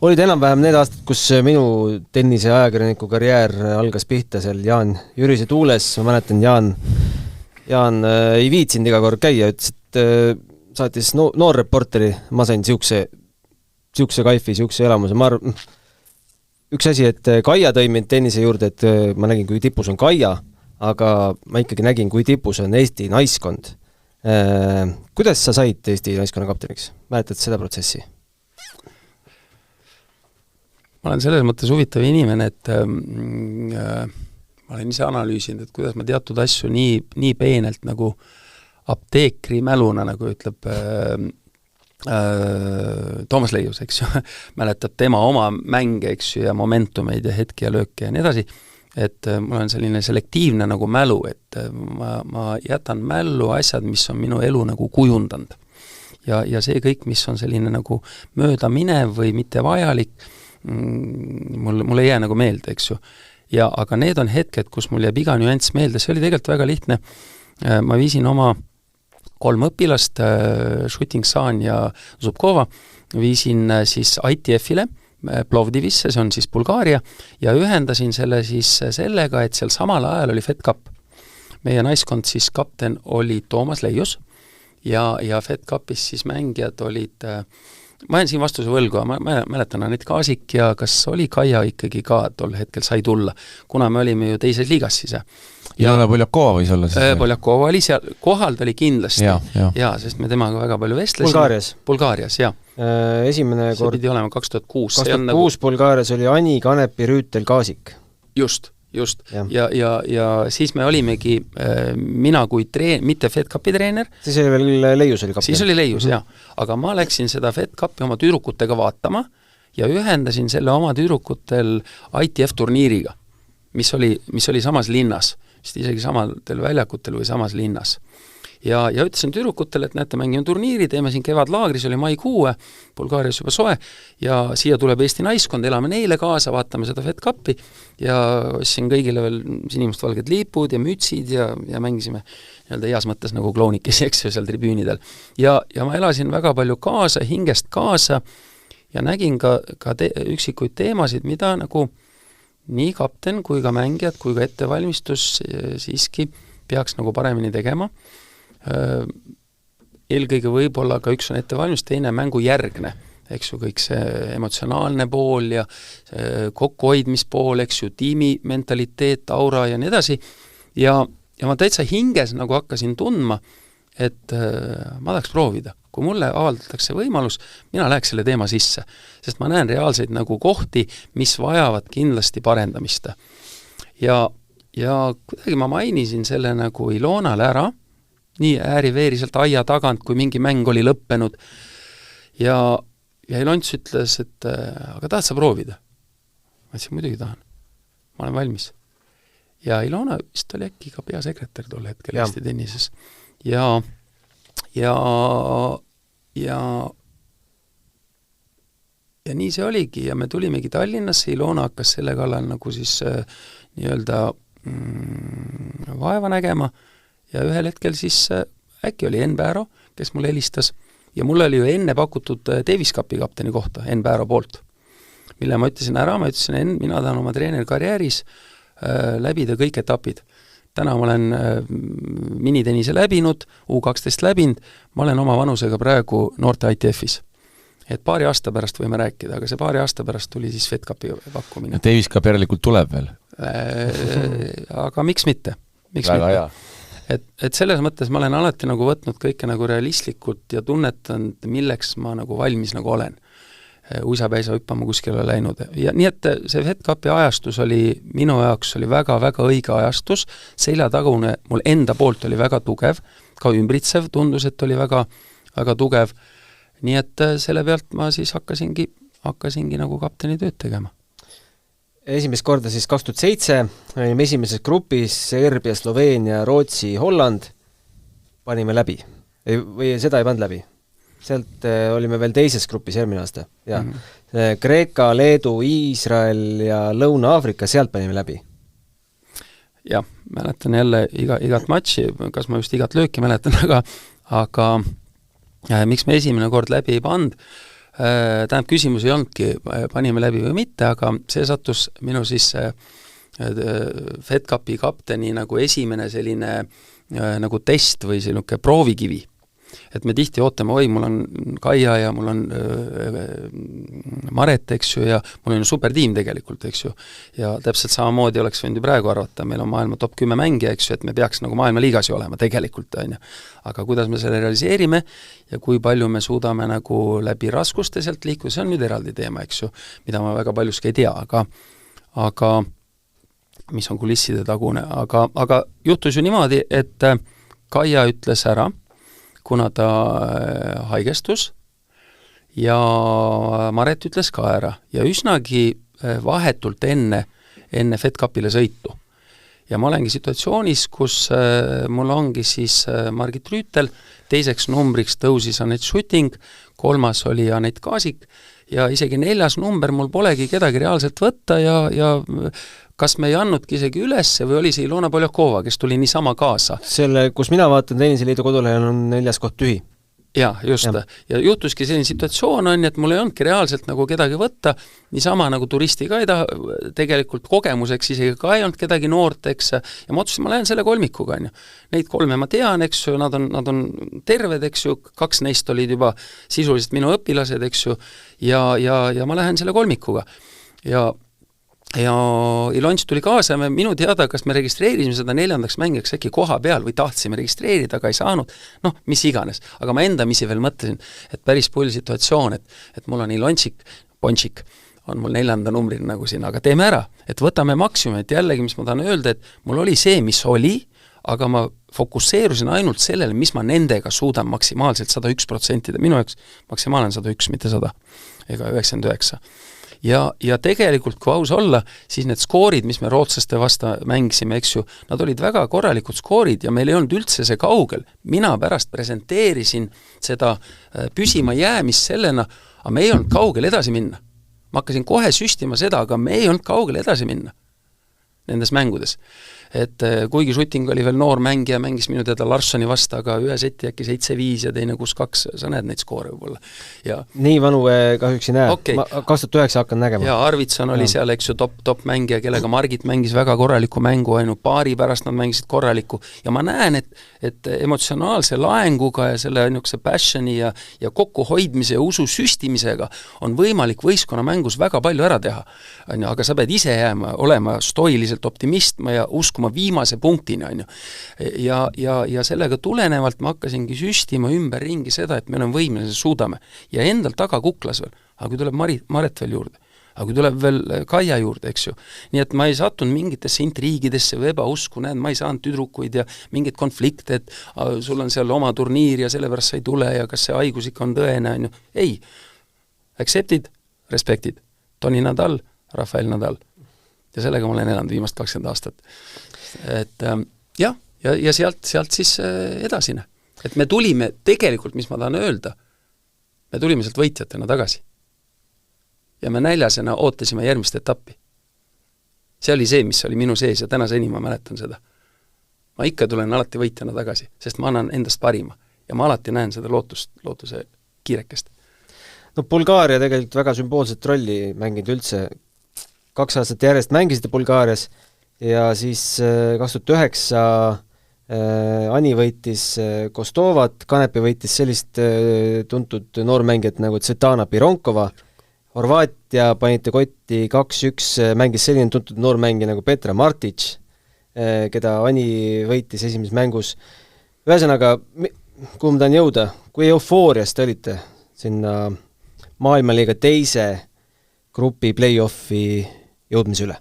olid enam-vähem need aastad, kus minu tennise ajakirjaniku karjäär algas pihta seal Jaan Jürise tuules. Ma mäletan, Jaan ei viitsinud iga kord käia, ütles, et saatis noor reporteri, ma sain siukse kaifi, siukse elamuse. Üks asi, et Kaia tõi mind tennise juurde, et ma nägin, kui tipus on Kaia, aga ma ikkagi nägin, kui tipus on Eesti naiskond. Kuidas sa said Eesti naiskonna kapteniks? Mäletad seda protsessi? Ma olen selles mõttes huvitav inimene, et ma olen ise analüüsinud, et kuidas ma teatud asju nii peenelt nagu apteekri mäluna, nagu ütleb Toomas Leius, eks ju, mäletab tema oma mänge, eks ju, ja momentumeid ja hetki ja lööke ja nii edasi, et mul on selline selektiivne nagu mälu, et ma jätan mällu asjad, mis on minu elu nagu kujundanud. Ja see kõik, mis on selline nagu mööda minev või mitte vajalik, mul ei jää nagu meelde, eks ju. Aga need on hetked, kus mul jääb iga nüanss meelde, see oli tegelikult väga lihtne. Ma viisin oma 3 õpilast, Šuting-Saan ja Zubkova, viisin siis ITF-ile, Plovdivisse, see on siis Bulgaaria, ja ühendasin selle siis sellega, et seal samal ajal oli Fed Cup. Meie naiskond siis kapten oli Toomas Leius ja Fed Cupis siis mängijad olid, ma jään siin vastuse võlgu, ma mäletan Anett Kaasik ja kas oli Kaia ikkagi ka tol hetkel sai tulla, kuna me olime ju teises liigas siis. Ilona Poljakova võis olla siis? Poljakova oli seal, kohal ta oli kindlasti. Ja, sest me temaga väga palju vestlesime. Bulgaarias, jah. Esimene kord... See pidi olema 2006. 2006 Bulgaarias oli Ani Kanepi Rüütel Kaasik. Just. Ja siis me olimegi, mina kui mitte Fed Cupi treener. Siis oli veel Leius oli kapten. Siis oli Leius, jah. Aga ma läksin seda Fed Cupi oma tüdrukutega vaatama ja ühendasin selle oma tüdrukutel ITF turniiriga, mis oli samas linnas, vist isegi samadel väljakutel või samas linnas. Ja ütlesin tüdrukutele, et näete, mängime turniiri, teeme siin kevadlaagris, oli maikuu, Bulgaarias juba soe, ja siia tuleb Eesti naiskond, elame neile kaasa, vaatame seda Fed Cupi ja ostsin kõigile veel sinimustvalged liipud ja mütsid ja mängisime nii-öelda heas mõttes nagu kloonikesi, eks ju, seal tribüünidel. Ja ma elasin väga palju kaasa, hingest kaasa ja nägin ka üksikuid teemasid, mida nagu nii kapten kui ka mängijad kui ka ettevalmistus siiski peaks nagu paremini tegema. Eelkõige võib-olla ka üks on ettevalmistus, teine mängu järgne, eks ju, kõik see emotsionaalne pool ja kokkuhoidmispool, eks ju, tiimi mentaliteet, aura ja nii edasi. Ja ma täitsa hinges nagu hakkasin tundma, et ma tahaks proovida. Kui mulle avaldatakse võimalus, mina läheks selle teema sisse, sest ma näen reaalseid nagu kohti, mis vajavad kindlasti parendamist. Ja kuidagi ma mainisin selle nagu Ilonale ära, nii ääri-veeri sealt aia tagant, kui mingi mäng oli lõppenud. Ja Ilons ütles, et aga tahad sa proovida? Ma ütlesin, muidugi tahan. Ma olen valmis. Ja Ilona vist oli äkki ka peasekretär tol hetkel Eesti tennises. Ja nii see oligi ja me tulimegi Tallinnasse, Ilona hakkas selle kallal nagu siis nii-öelda vaeva nägema ja ühel hetkel siis äkki oli Enn Pääro, kes mulle helistas ja mulle oli ju enne pakutud Davis Cupi kapteni kohta Enn Pääro poolt, mille ma ütlesin ära, Enn, mina tahan oma treenerkarjääris läbida kõik etapid. Täna ma olen minitenise läbinud, U12 läbinud, ma olen oma vanusega praegu noorte ITF-is. Et paari aasta pärast võime rääkida, aga see paari aasta pärast tuli siis Fed Cupi pakkumine. Davis Cup järelikult tuleb veel? Aga miks mitte? Väga hea. Et selles mõttes ma olen alati nagu võtnud kõike nagu realistlikult ja tunnetanud, milleks ma nagu valmis nagu olen. uisapäisa hüppama kuskile läinud. Ja nii, et see Fed Cupi ajastus oli minu jaoks oli väga-väga õige ajastus, seljatagune mul enda poolt oli väga tugev, ka ümbritsev tundus, et oli väga, väga tugev. Nii et selle pealt ma siis hakkasingi nagu kapteni tööd tegema. Esimest korda siis 2007 olime esimeses grupis Serbia, Sloveenia, Rootsi, Holland, panime läbi. Või seda ei pannud läbi? Sealt olime veel teises grupis järgmine aasta. Ja. Kreeka, Leedu, Iisrael ja Lõuna-Aafrika, sealt panime läbi. Jah, mäletan jälle igat matši, kas ma just igat lööki mäletan, aga miks me esimene kord läbi ei pand, tähendab, küsimus ei olnudki, panime läbi või mitte, aga see sattus minu siis Fed Cupi kapteni nagu esimene selline nagu test või selline proovikivi. Et me tihti ootame, mul on Kaia ja mul on Maret, eks ju, ja mul on supertiim tegelikult, eks ju, ja täpselt samamoodi oleks võinud ju praegu arvata, meil on maailma top 10 mängija, eks ju, et me peaks nagu maailma liigas ju olema tegelikult, on ju. Aga kuidas me selle realiseerime ja kui palju me suudame nagu läbi raskuste sealt liikuda, see on nüüd eraldi teema, eks ju, mida ma väga paljuski ei tea, aga mis on kulisside tagune, aga juhtus ju niimoodi, et Kaia ütles ära, kuna ta haigestus ja Maret ütles ka ära ja üsnagi vahetult enne Fed Cupile sõitu. Ja ma olengi situatsioonis, kus mul ongi siis Margit Rüütel, teiseks numbriks tõusis Anett Schutting, kolmas oli Anett Kaasik ja isegi 4. number mul polegi kedagi reaalselt võtta ja kas me ei annudki isegi ülesse või oli see Ilona Poljakova, kes tuli niisama kaasa? Selle, kus mina vaatan Tenniseliidu kodulehel on 4. koht tühi. Jaa, just. Ja juhtuski selline situatsioon on, et mul ei olnudki reaalselt nagu kedagi võtta, niisama nagu turisti ka ei taha, tegelikult kogemuseks isegi ka ei olnud kedagi noort, eks, ja ma otsusin, ma lähen selle kolmikuga, on ju. Neid kolme ma tean, eks ju, nad on terved, eks ju, 2 neist olid juba sisuliselt minu õpilased, eks ju, ja ma lähen selle kolmikuga. Ja Ilons tuli kaasa ja minu teada, kas me registreerisime seda 4. mängijaks äkki koha peal või tahtsime registreerida, aga ei saanud, noh, mis iganes. Aga ma endamisi veel mõtlesin, et päris pull situatsioon, et mul on Ilonsik, Pončik, on mul 4. numbri nagu siin, aga teeme ära, et võtame maksimum, et jällegi, mis ma tahan öelda, et mul oli see, mis oli, aga ma fokusseerusin ainult sellele, mis ma nendega suudan maksimaalselt 101%, minu jaoks maksimaalne 101, mitte 100, ega 99. Ja tegelikult, kui aus olla, siis need skoorid, mis me rootslaste vasta mängisime, eks ju, nad olid väga korralikud skoorid ja meil ei olnud üldse see kaugel. Mina pärast presenteerisin seda püsima jäämist sellena, aga me ei olnud kaugel edasi minna. Ma hakkasin kohe süstima seda, aga me ei olnud kaugel edasi minna nendes mängudes. Et kuigi Schutting oli veel noor mängija, mängis minu teada Larssoni vasta, aga ühe seti äkki 7-5 ja teine 6-2, sa näed neid skoore võib-olla. Ja nii vanu kahjuks ei näe. Okay. Ma 2009 hakkan nägema. Ja Arvidsson oli seal, eks ju, top mängija, kellega Margit mängis väga korraliku mängu, ainult paari pärast nad mängisid korraliku. Ja ma näen, et emotsionaalse laenguga ja selle niisuguse passioni ja kokkuhoidmise ja usu süstimisega on võimalik võistkonna mängus väga palju ära teha. Aga sa pead ise jääma, olema stoiliselt optimistma ja uskuma viimase punktini, on ju. Ja sellega tulenevalt ma hakkasingi süstima ümberringi seda, et me oleme võimelised, suudame. Ja endal taga kuklas veel, aga kui tuleb Maret veel juurde, aga kui tuleb veel Kaia juurde, eks ju. Nii et ma ei sattunud mingitesse intriigidesse või ebausku, näed, ma ei saanud tüdrukuid ja mingid konflikte, et sul on seal oma turniir ja sellepärast sa ei tule ja kas see haigus ikka on tõene, on ju. Ei. Accepted, respected. Toni Nadal, Rafael Nadal. Ja sellega ma olen elanud viimast 20 aastat. Et ja sealt siis edasine. Et me tulime tegelikult, mis ma tahan öelda, me tulime sealt võitjatena tagasi. Ja me näljasena ootasime järgmist etappi. See oli see, mis oli minu sees ja täna seni ma mäletan seda. Ma ikka tulen alati võitjana tagasi, sest ma annan endast parima ja ma alati näen seda lootuse kiirekest. No Bulgaaria tegelikult väga sümboolset rolli mänginud üldse. 2 aastat järjest mängisite Bulgaarias ja siis 2009 Ani võitis Kostovat, Kanepi võitis sellist tuntud noormängijat nagu Tsvetana Pironkova, Horvaatia panite kotti 2-1, mängis selline tuntud noormängija nagu Petra Martic, keda Ani võitis esimeses mängus. Ühesõnaga, kuhu ma tahan jõuda, kui eufoorias te olite sinna maailmaliiga teise grupi play-offi jõudmise üle?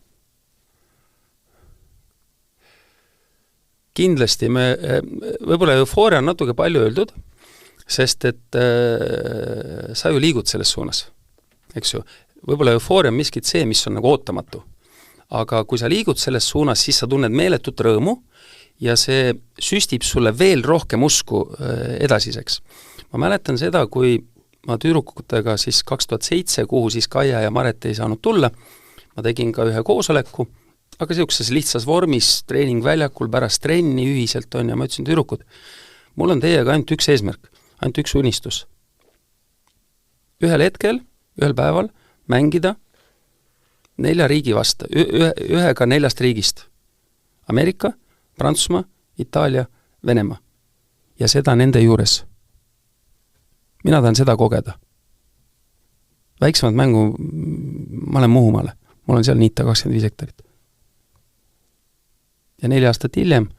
Kindlasti võib-olla eufooria on natuke palju öeldud, sest et sa ju liigud selles suunas, eks ju. Võib-olla eufooria on miskit see, mis on nagu ootamatu. Aga kui sa liigud selles suunas, siis sa tunned meeletut rõõmu ja see süstib sulle veel rohkem usku edasiseks. Ma mäletan seda, kui ma tüdrukutega siis 2007, kuhu siis Kaia ja Maret ei saanud tulla, ma tegin ka ühe koosoleku, aga siukses lihtsas vormis, treeningväljakul, pärast trenni ühiselt on ja ma ütlesin, tüdrukud, mul on teiega ainult üks eesmärk, ainult üks unistus. Ühel hetkel, ühel päeval mängida 4 riigi vastu, ühega 4 riigist. Ameerika, Prantsusmaa, Itaalia, Venemaa. Ja seda nende juures. Mina tahan seda kogeda. Väiksemat mängu, ma olen Muhumaale, mul on seal niita 25 hektarit. Ja 4 aastat hiljem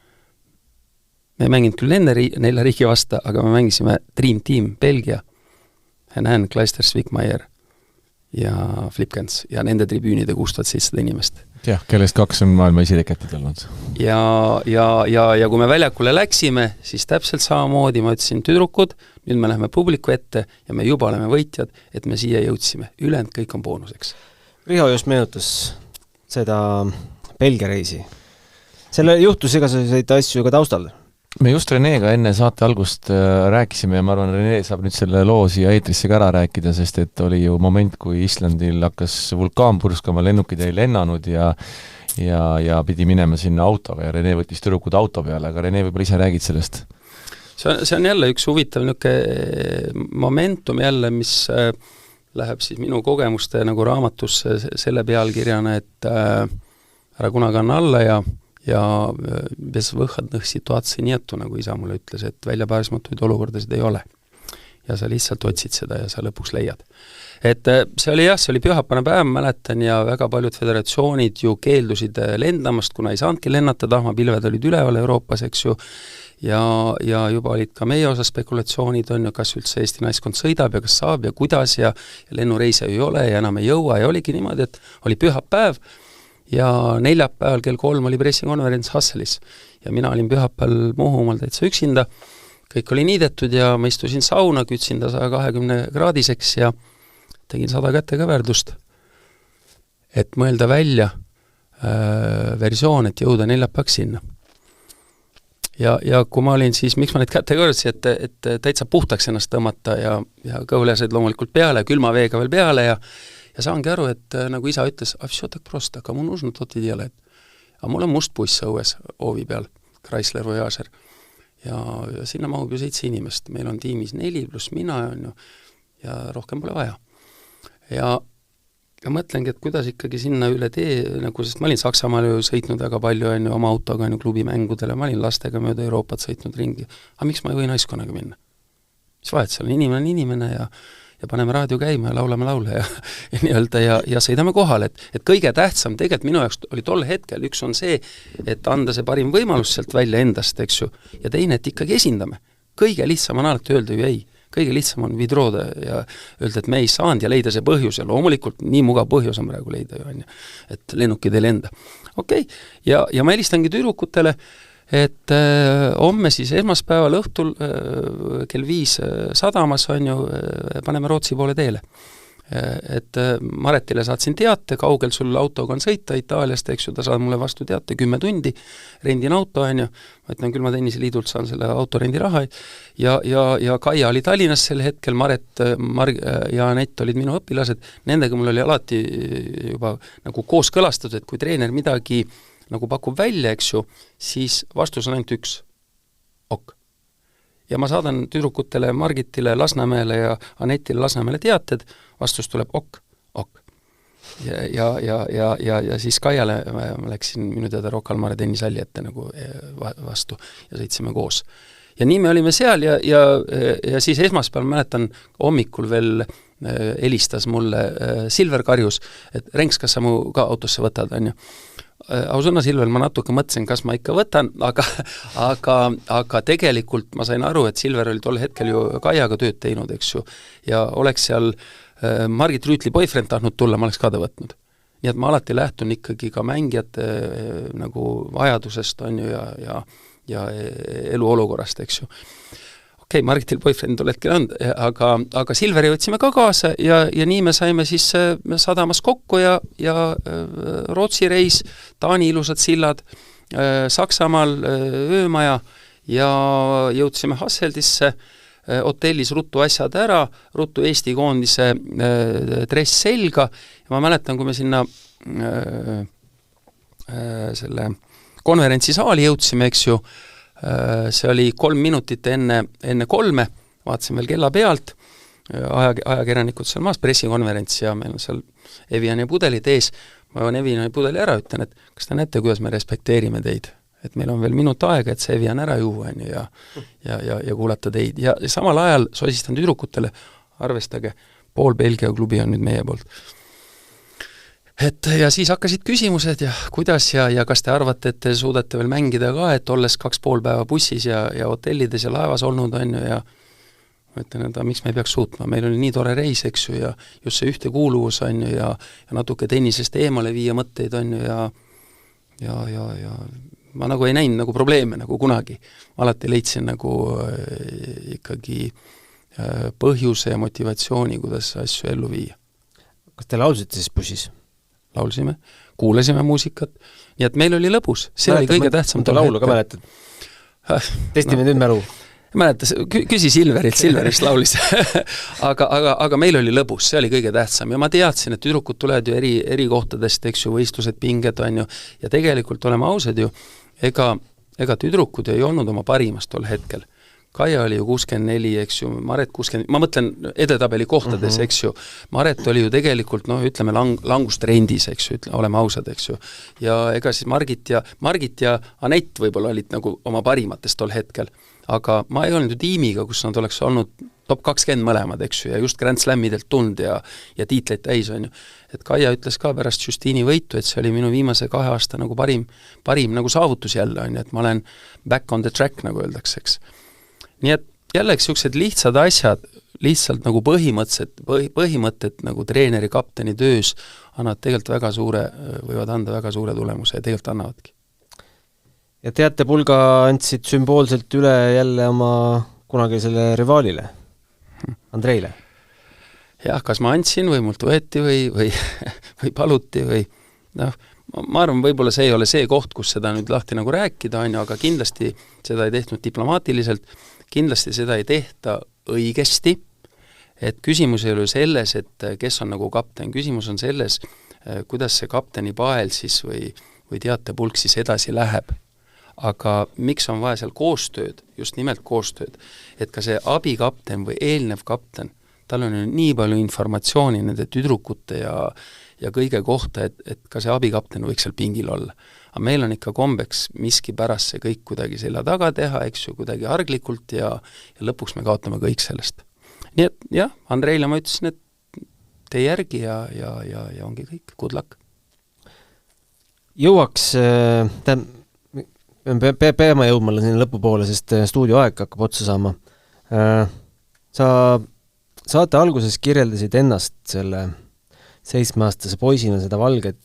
me ei mänginud küll enne 4 riigi vasta, aga me mängisime Dream Team Belgia, Henan, Kleister, Svikmaier ja Flipkens ja nende tribüünide 6700 inimest. Jah, kellest 2 on maailma esireketid olnud. Ja kui me väljakule läksime, siis täpselt samamoodi ma ütlesin, tüdrukud, nüüd me läheme publiku ette ja me juba oleme võitjad, et me siia jõudsime. Ülejäänud kõik on boonuseks. Riho just meenutas seda Belgia reisi. Selle juhtus igasuguseid asju ka taustal. Me just Reneega enne saate algust rääkisime ja ma arvan, Rene saab nüüd selle loo siia eetrisse ka ära rääkida, sest et oli ju moment, kui Islandil hakkas vulkaan purskama, lennukid ei lennanud ja pidi minema sinna autoga ja Rene võttis tüdrukud auto peale, aga Rene võib-olla ise räägid sellest. See on jälle üks huvitav momentum jälle, mis läheb siis minu kogemuste nagu raamatusse selle pealkirjana, et ära kunagi anna alla ja bez võhadnõh situatsi nietu, nagu isa mulle ütles, et väljapääsmatuid olukordasid ei ole. Ja sa lihtsalt otsid seda ja sa lõpuks leiad. Et see oli pühapäevane päev, mäletan, ja väga paljud föderatsioonid ju keeldusid lendamast, kuna ei saanudki lennata, tahmapilved olid üleval Euroopas, eks ju, ja juba olid ka meie osa spekulatsioonid, on ju, kas üldse Eesti naiskond sõidab ja kas saab ja kuidas ja lennureise ei ole ja enam ei jõua ja oligi niimoodi, et oli pühapäev ja neljapäeval kell 3 oli pressikonverents Hasselis ja mina olin pühapäeval Muhumaal täitsa üksinda, kõik oli niidetud ja ma istusin sauna, kütsin ta 120 kraadiseks ja tegin 100 kätekõverdust, et mõelda välja versioon, et jõuda neljapäevaks sinna. Ja kui ma olin siis, miks ma neid kätekõverdusi, et täitsa puhtaks ennast tõmmata ja kõhulesaid loomulikult peale, külma veega veel peale ja saangi aru, et nagu isa ütles, всё так просто, kому нужно, tot ei делает. Aga mul on must buss õues oovi peal, Chrysler Voyager. Ja sinna mahub ju 7 inimest. Meil on tiimis 4 pluss mina on ju, ja rohkem pole vaja. Ja mõtlengi, et kuidas ikkagi sinna üle tee, nagu, sest ma olin Saksamaal ju sõitnud väga palju on ju, oma autoga on ju klubimängudele, ma olin lastega mööda Euroopat sõitnud ringi. Aga miks ma ei või naiskonnaga minna? Mis vahet seal, inimene ja paneme raadio käima ja laulame laule ja nii-öelda ja sõidame kohale, et kõige tähtsam tegelikult minu jaoks oli tol hetkel, üks on see, et anda see parim võimalus sealt välja endast, eks ju, ja teine, et ikkagi esindame. Kõige lihtsam on alati öelda ju ei. Kõige lihtsam on vidrooda ja öelda, et me ei saanud ja leida see põhjus ja loomulikult nii mugav põhjus on praegu leida ju, et lennukid ei lenda. Okei. Ja ma helistangi tüdrukutele, et homme siis esmaspäeval õhtul kell 5 sadamas on ju, paneme Rootsi poole teele. Et Maretile saatsin teate, kaugel sul autoga on sõita Itaaliast, eks ju, ta saad mulle vastu teate 10 tundi, rendin auto on ju, ma ütlen küll, ma tenniseliidult saan selle autorendi raha ja Kaia oli Tallinnas sel hetkel, Maret ja Anett olid minu õpilased, nendega mul oli alati juba nagu kooskõlastatud, et kui treener midagi nagu pakub välja, eks ju, siis vastus on ainult üks. Ok. Ja ma saadan tüdrukutele Margitile Lasnamäele ja Anetile Lasnamäele teated, vastus tuleb ok. Ja siis Kaiale ma läksin minu teada Rocca al Mare tennisalli ette nagu vastu ja sõitsime koos. Ja nii me olime seal ja siis esmaspäeval mäletan hommikul veel helistas mulle Silver karjus, et Renks, kas sa mu ka autosse võtad, on ju. Ausõna Silvel ma natuke mõtlesin, kas ma ikka võtan, aga tegelikult ma sain aru, et Silver oli tol hetkel ju Kaiaga tööd teinud, eks ju, ja oleks seal Margit Rüütli boyfriend tahtnud tulla, ma oleks ka ta võtnud. Nii et ma alati lähtun ikkagi ka mängijate nagu vajadusest, on ju, ja eluolukorrast, eks ju. Okei, Margitil boyfriend tol hetkel on, aga Silveri võtsime ka kaasa ja nii me saime siis sadamas kokku ja Rootsi reis, Taani ilusad sillad, Saksamaal öömaja ja jõudsime Hasseldisse, hotellis ruttu asjad ära, ruttu Eesti koondise dress selga ja ma mäletan, kui me sinna selle konverentsisaali jõudsime, eks ju, see oli 3 minutit enne 3, vaatasin veel kella pealt, ajakirjanikud seal maas, pressikonverents ja meil on seal Eviani pudelid ees, ma joon Eviani pudeli ära, ütlen, et kas te näete, kuidas me respekteerime teid, et meil on veel minut aega, et see Evian ära juua, ja kuulata teid ja samal ajal sosistan tüdrukutele, arvestage, pool Belgia klubi on nüüd meie poolt. Et ja siis hakkasid küsimused ja kuidas ja kas te arvate, et te suudate veel mängida ka, et olles 2,5 päeva bussis ja hotellides ja laevas olnud, on ju, ja ma ütlen, et miks me ei peaks suutma, meil oli nii tore reis, eks ju, ja just see ühtekuuluvus, on ju, ja natuke tennisest eemale viia mõtteid, on ju, ja ma nagu ei näinud nagu probleeme nagu kunagi. Ma alati leidsin nagu ikkagi põhjuse ja motivatsiooni, kuidas asju ellu viia. Kas te laulsite siis bussis? Laulsime, kuulasime muusikat, nii et meil oli lõbus, see oli kõige tähtsam. Laulu ka mäletad? Testime nüüd mälu. Mäletas, küsi Silverist laulis. aga meil oli lõbus, see oli kõige tähtsam ja ma teadsin, et tüdrukud tulevad ju eri kohtadest, eks ju, võistlused, pinged on ju, ja tegelikult oleme ausad ju, ega tüdrukud ei olnud oma parimast tol hetkel. Kaia oli ju 64, eks ju, Maret 60, ma mõtlen edetabeli kohtades, eks ju, Maret oli ju tegelikult, ütleme, langustrendis, eks ju, oleme ausad, eks ju, ja ega siis Margit ja Anett võib-olla olid nagu oma parimatest tol hetkel, aga ma ei olnud ju tiimiga, kus nad oleks olnud top 20 mõlemad, eks ju, ja just Grand Slamidelt tund ja tiitleid täis on ju, et Kaia ütles ka pärast Justini võitu, et see oli minu viimase 2 aasta nagu parim nagu saavutus jälle on ju, et ma olen back on the track, nagu öeldakse, eks. Nii et jällegi sellised lihtsad asjad, lihtsalt nagu põhimõtted nagu treeneri, kapteni töös võivad anda väga suure tulemuse ja tegelikult annavadki. Ja teate, Pulga andsid sümboolselt üle jälle oma kunagisele rivaalile, Andreile. Jah, kas ma andsin või mult võeti või paluti või ma arvan, võib-olla see ei ole see koht, kus seda nüüd lahti nagu rääkida, aga kindlasti seda ei tehtud diplomaatiliselt, kindlasti seda ei tehta õigesti, et küsimus ei ole selles, et kes on nagu kapten, küsimus on selles, kuidas see kapteni pael siis või teatepulk siis edasi läheb. Aga miks on vaja seal koostööd, just nimelt koostööd, et ka see abikapten või eelnev kapten, tal on nii palju informatsiooni nende tüdrukute ja kõige kohta, et ka see abikapten võiks seal pingil olla. Aga meil on ikka kombeks miski pärast see kõik kuidagi selja taga teha, eks ju, kuidagi arglikult ja lõpuks me kaotame kõik sellest. Nii et jah, Andreile ma ütlesin, et tee järgi ja ongi kõik, good luck. Jõuaks, peame jõudma sinna lõpupoole, sest stuudioaeg hakkab otsa saama. Sa saate alguses kirjeldasid ennast selle 7-aastase poisina seda valget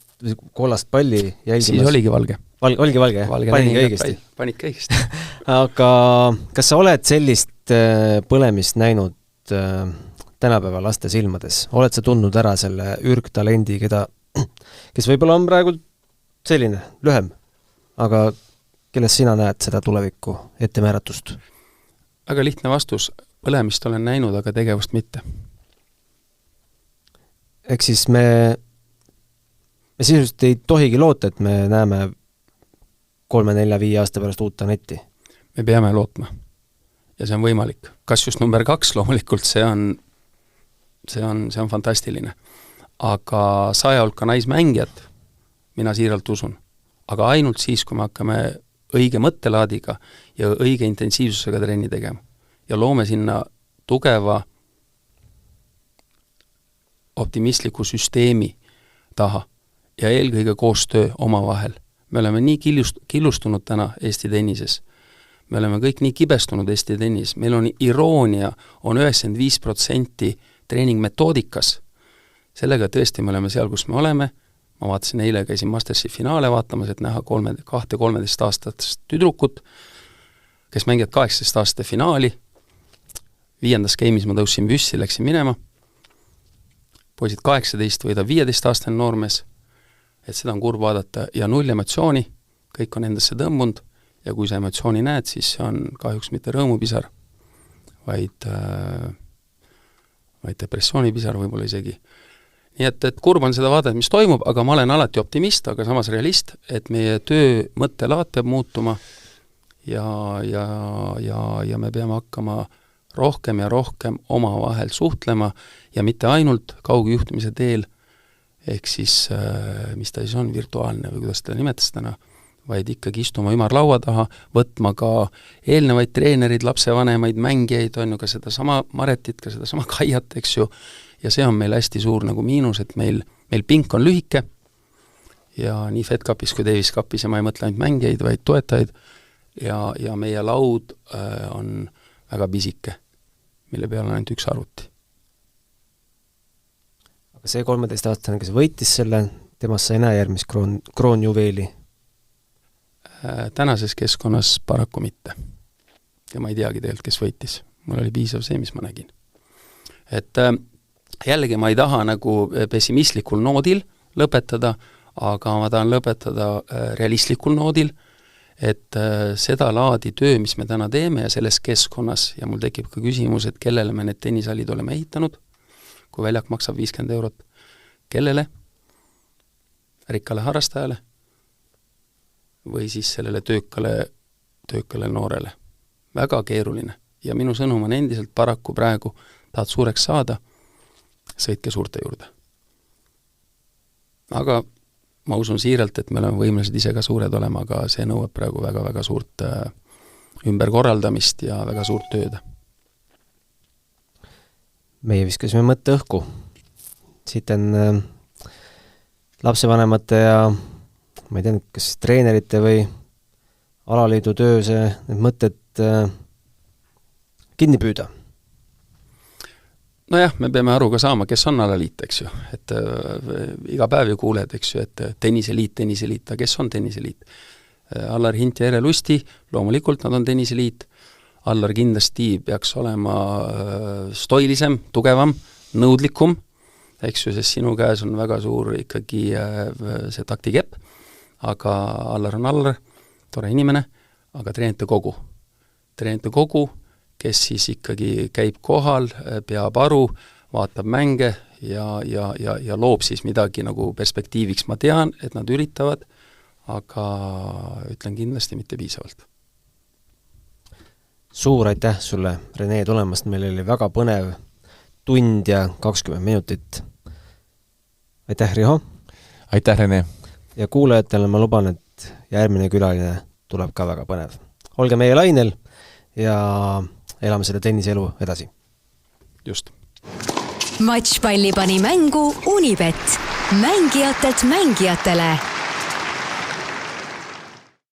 kollast palli jälgimas. Siis oligi valge. Oligi valge, panidki õigesti. Panidki õigesti. Aga kas sa oled sellist põlemist näinud tänapäeva laste silmades? Oled sa tundnud ära selle ürgtalendi, kes võib-olla on praegu selline, lühem, aga kelles sina näed seda tulevikku ettemääratust? Väga lihtne vastus. Põlemist olen näinud, aga tegevust mitte. Ehk siis me sisuliselt ei tohigi loota, et me näeme 3, 4, 5 aasta pärast uut Anetti. Me peame lootma. Ja see on võimalik. Kas just number 2 loomulikult, see on fantastiline. Aga 100 hulka naismängijat, mina siiralt usun. Aga ainult siis, kui me hakkame õige mõttelaadiga ja õige intensiivsusega trenni tegema. Ja loome sinna tugeva optimistliku süsteemi taha ja eelkõige koostöö omavahel. Me oleme nii killustunud täna Eesti tennises. Me oleme kõik nii kibestunud Eesti tennis. Meil on iroonia, on 95% treeningmetoodikas, sellega tõesti me oleme seal, kus me oleme. Ma vaatasin eile, käisin Mastersi finaale vaatamas, et näha 13 aastast tüdrukut, kes mängivad 18 aastate finaali. 5. game'is ma tõusin büssi, läksin minema. Poisid 18 võidab 15 aastane noormees, et seda on kurb vaadata ja 0 emotsiooni, kõik on endasse tõmbunud ja kui sa emotsiooni näed, siis see on kahjuks mitte rõõmupisar, vaid depressioonipisar võib-olla isegi. Nii et kurb on seda vaadata, mis toimub, aga ma olen alati optimist, aga samas realist, et meie töö mõttelaad peab muutuma ja me peame hakkama rohkem ja rohkem omavahel suhtlema ja mitte ainult kaugjuhtimise teel, ehk siis, mis ta siis on, virtuaalne või kuidas ta nimetas täna, vaid ikkagi istuma ümarlaua taha, võtma ka eelnevaid treenerid, lapsevanemaid, mängijaid, on ju ka seda sama Maretit, ka seda sama Kaiat, eks ju, ja see on meil hästi suur nagu miinus, et meil pink on lühike ja nii Fed Cupis kui Davis Cupis ja ma ei mõtle ainult mängijaid, vaid toetajaid ja meie laud on väga pisike, mille peal on ainult üks arvuti. Aga see 13-aastane, kes võitis selle, temast sa ei näe järgmist kroonjuveeli? Tänases keskkonnas paraku mitte. Ja ma ei teagi tegelikult, kes võitis. Mul oli piisav see, mis ma nägin. Et jällegi ma ei taha nagu pessimistlikul noodil lõpetada, aga ma tahan lõpetada realistlikul noodil, et seda laadi töö, mis me täna teeme ja selles keskkonnas, ja mul tekib ka küsimus, et kellele me need tennisalid oleme ehitanud, kui väljak maksab 50 €, kellele? Rikkale harrastajale? Või siis sellele töökale noorele. Väga keeruline. Ja minu sõnum on endiselt paraku praegu, tahad suureks saada, sõitke suurte juurde. Aga ma usun siiralt, et me oleme võimelised ise ka suured olema, aga see nõuab praegu väga-väga suurt ümberkorraldamist ja väga suurt tööd. Meie viskasime mõtte õhku. Siit on lapsevanemate ja ma ei tea, kas treenerite või alaliidu töö need mõtted kinni püüda? Nojah, me peame aru ka saama, kes on alaliit, eks ju. Et iga päev ju kuuled, eks ju, et tenniseliit, kes on tenniseliit? Allar Hint ja Ere Lusti, loomulikult nad on tenniseliit. Allar kindlasti peaks olema stoilisem, tugevam, nõudlikum, eks ju, sest sinu käes on väga suur ikkagi see taktikepp, aga Allar on Allar, tore inimene, aga treenite kogu, kes siis ikkagi käib kohal, peab aru, vaatab mänge ja loob siis midagi nagu perspektiiviks. Ma tean, et nad üritavad, aga ütlen kindlasti mitte piisavalt. Suur aitäh sulle, Rene, tulemast. Meil oli väga põnev tund ja 20 minutit. Aitäh, Riho! Aitäh, Rene! Ja kuulajatele ma luban, et järgmine külaline tuleb ka väga põnev. Olge meie lainel ja elame selle tenniselu edasi. Just. Matšpalli pani mängu Unibet. Mängijatelt mängijatele.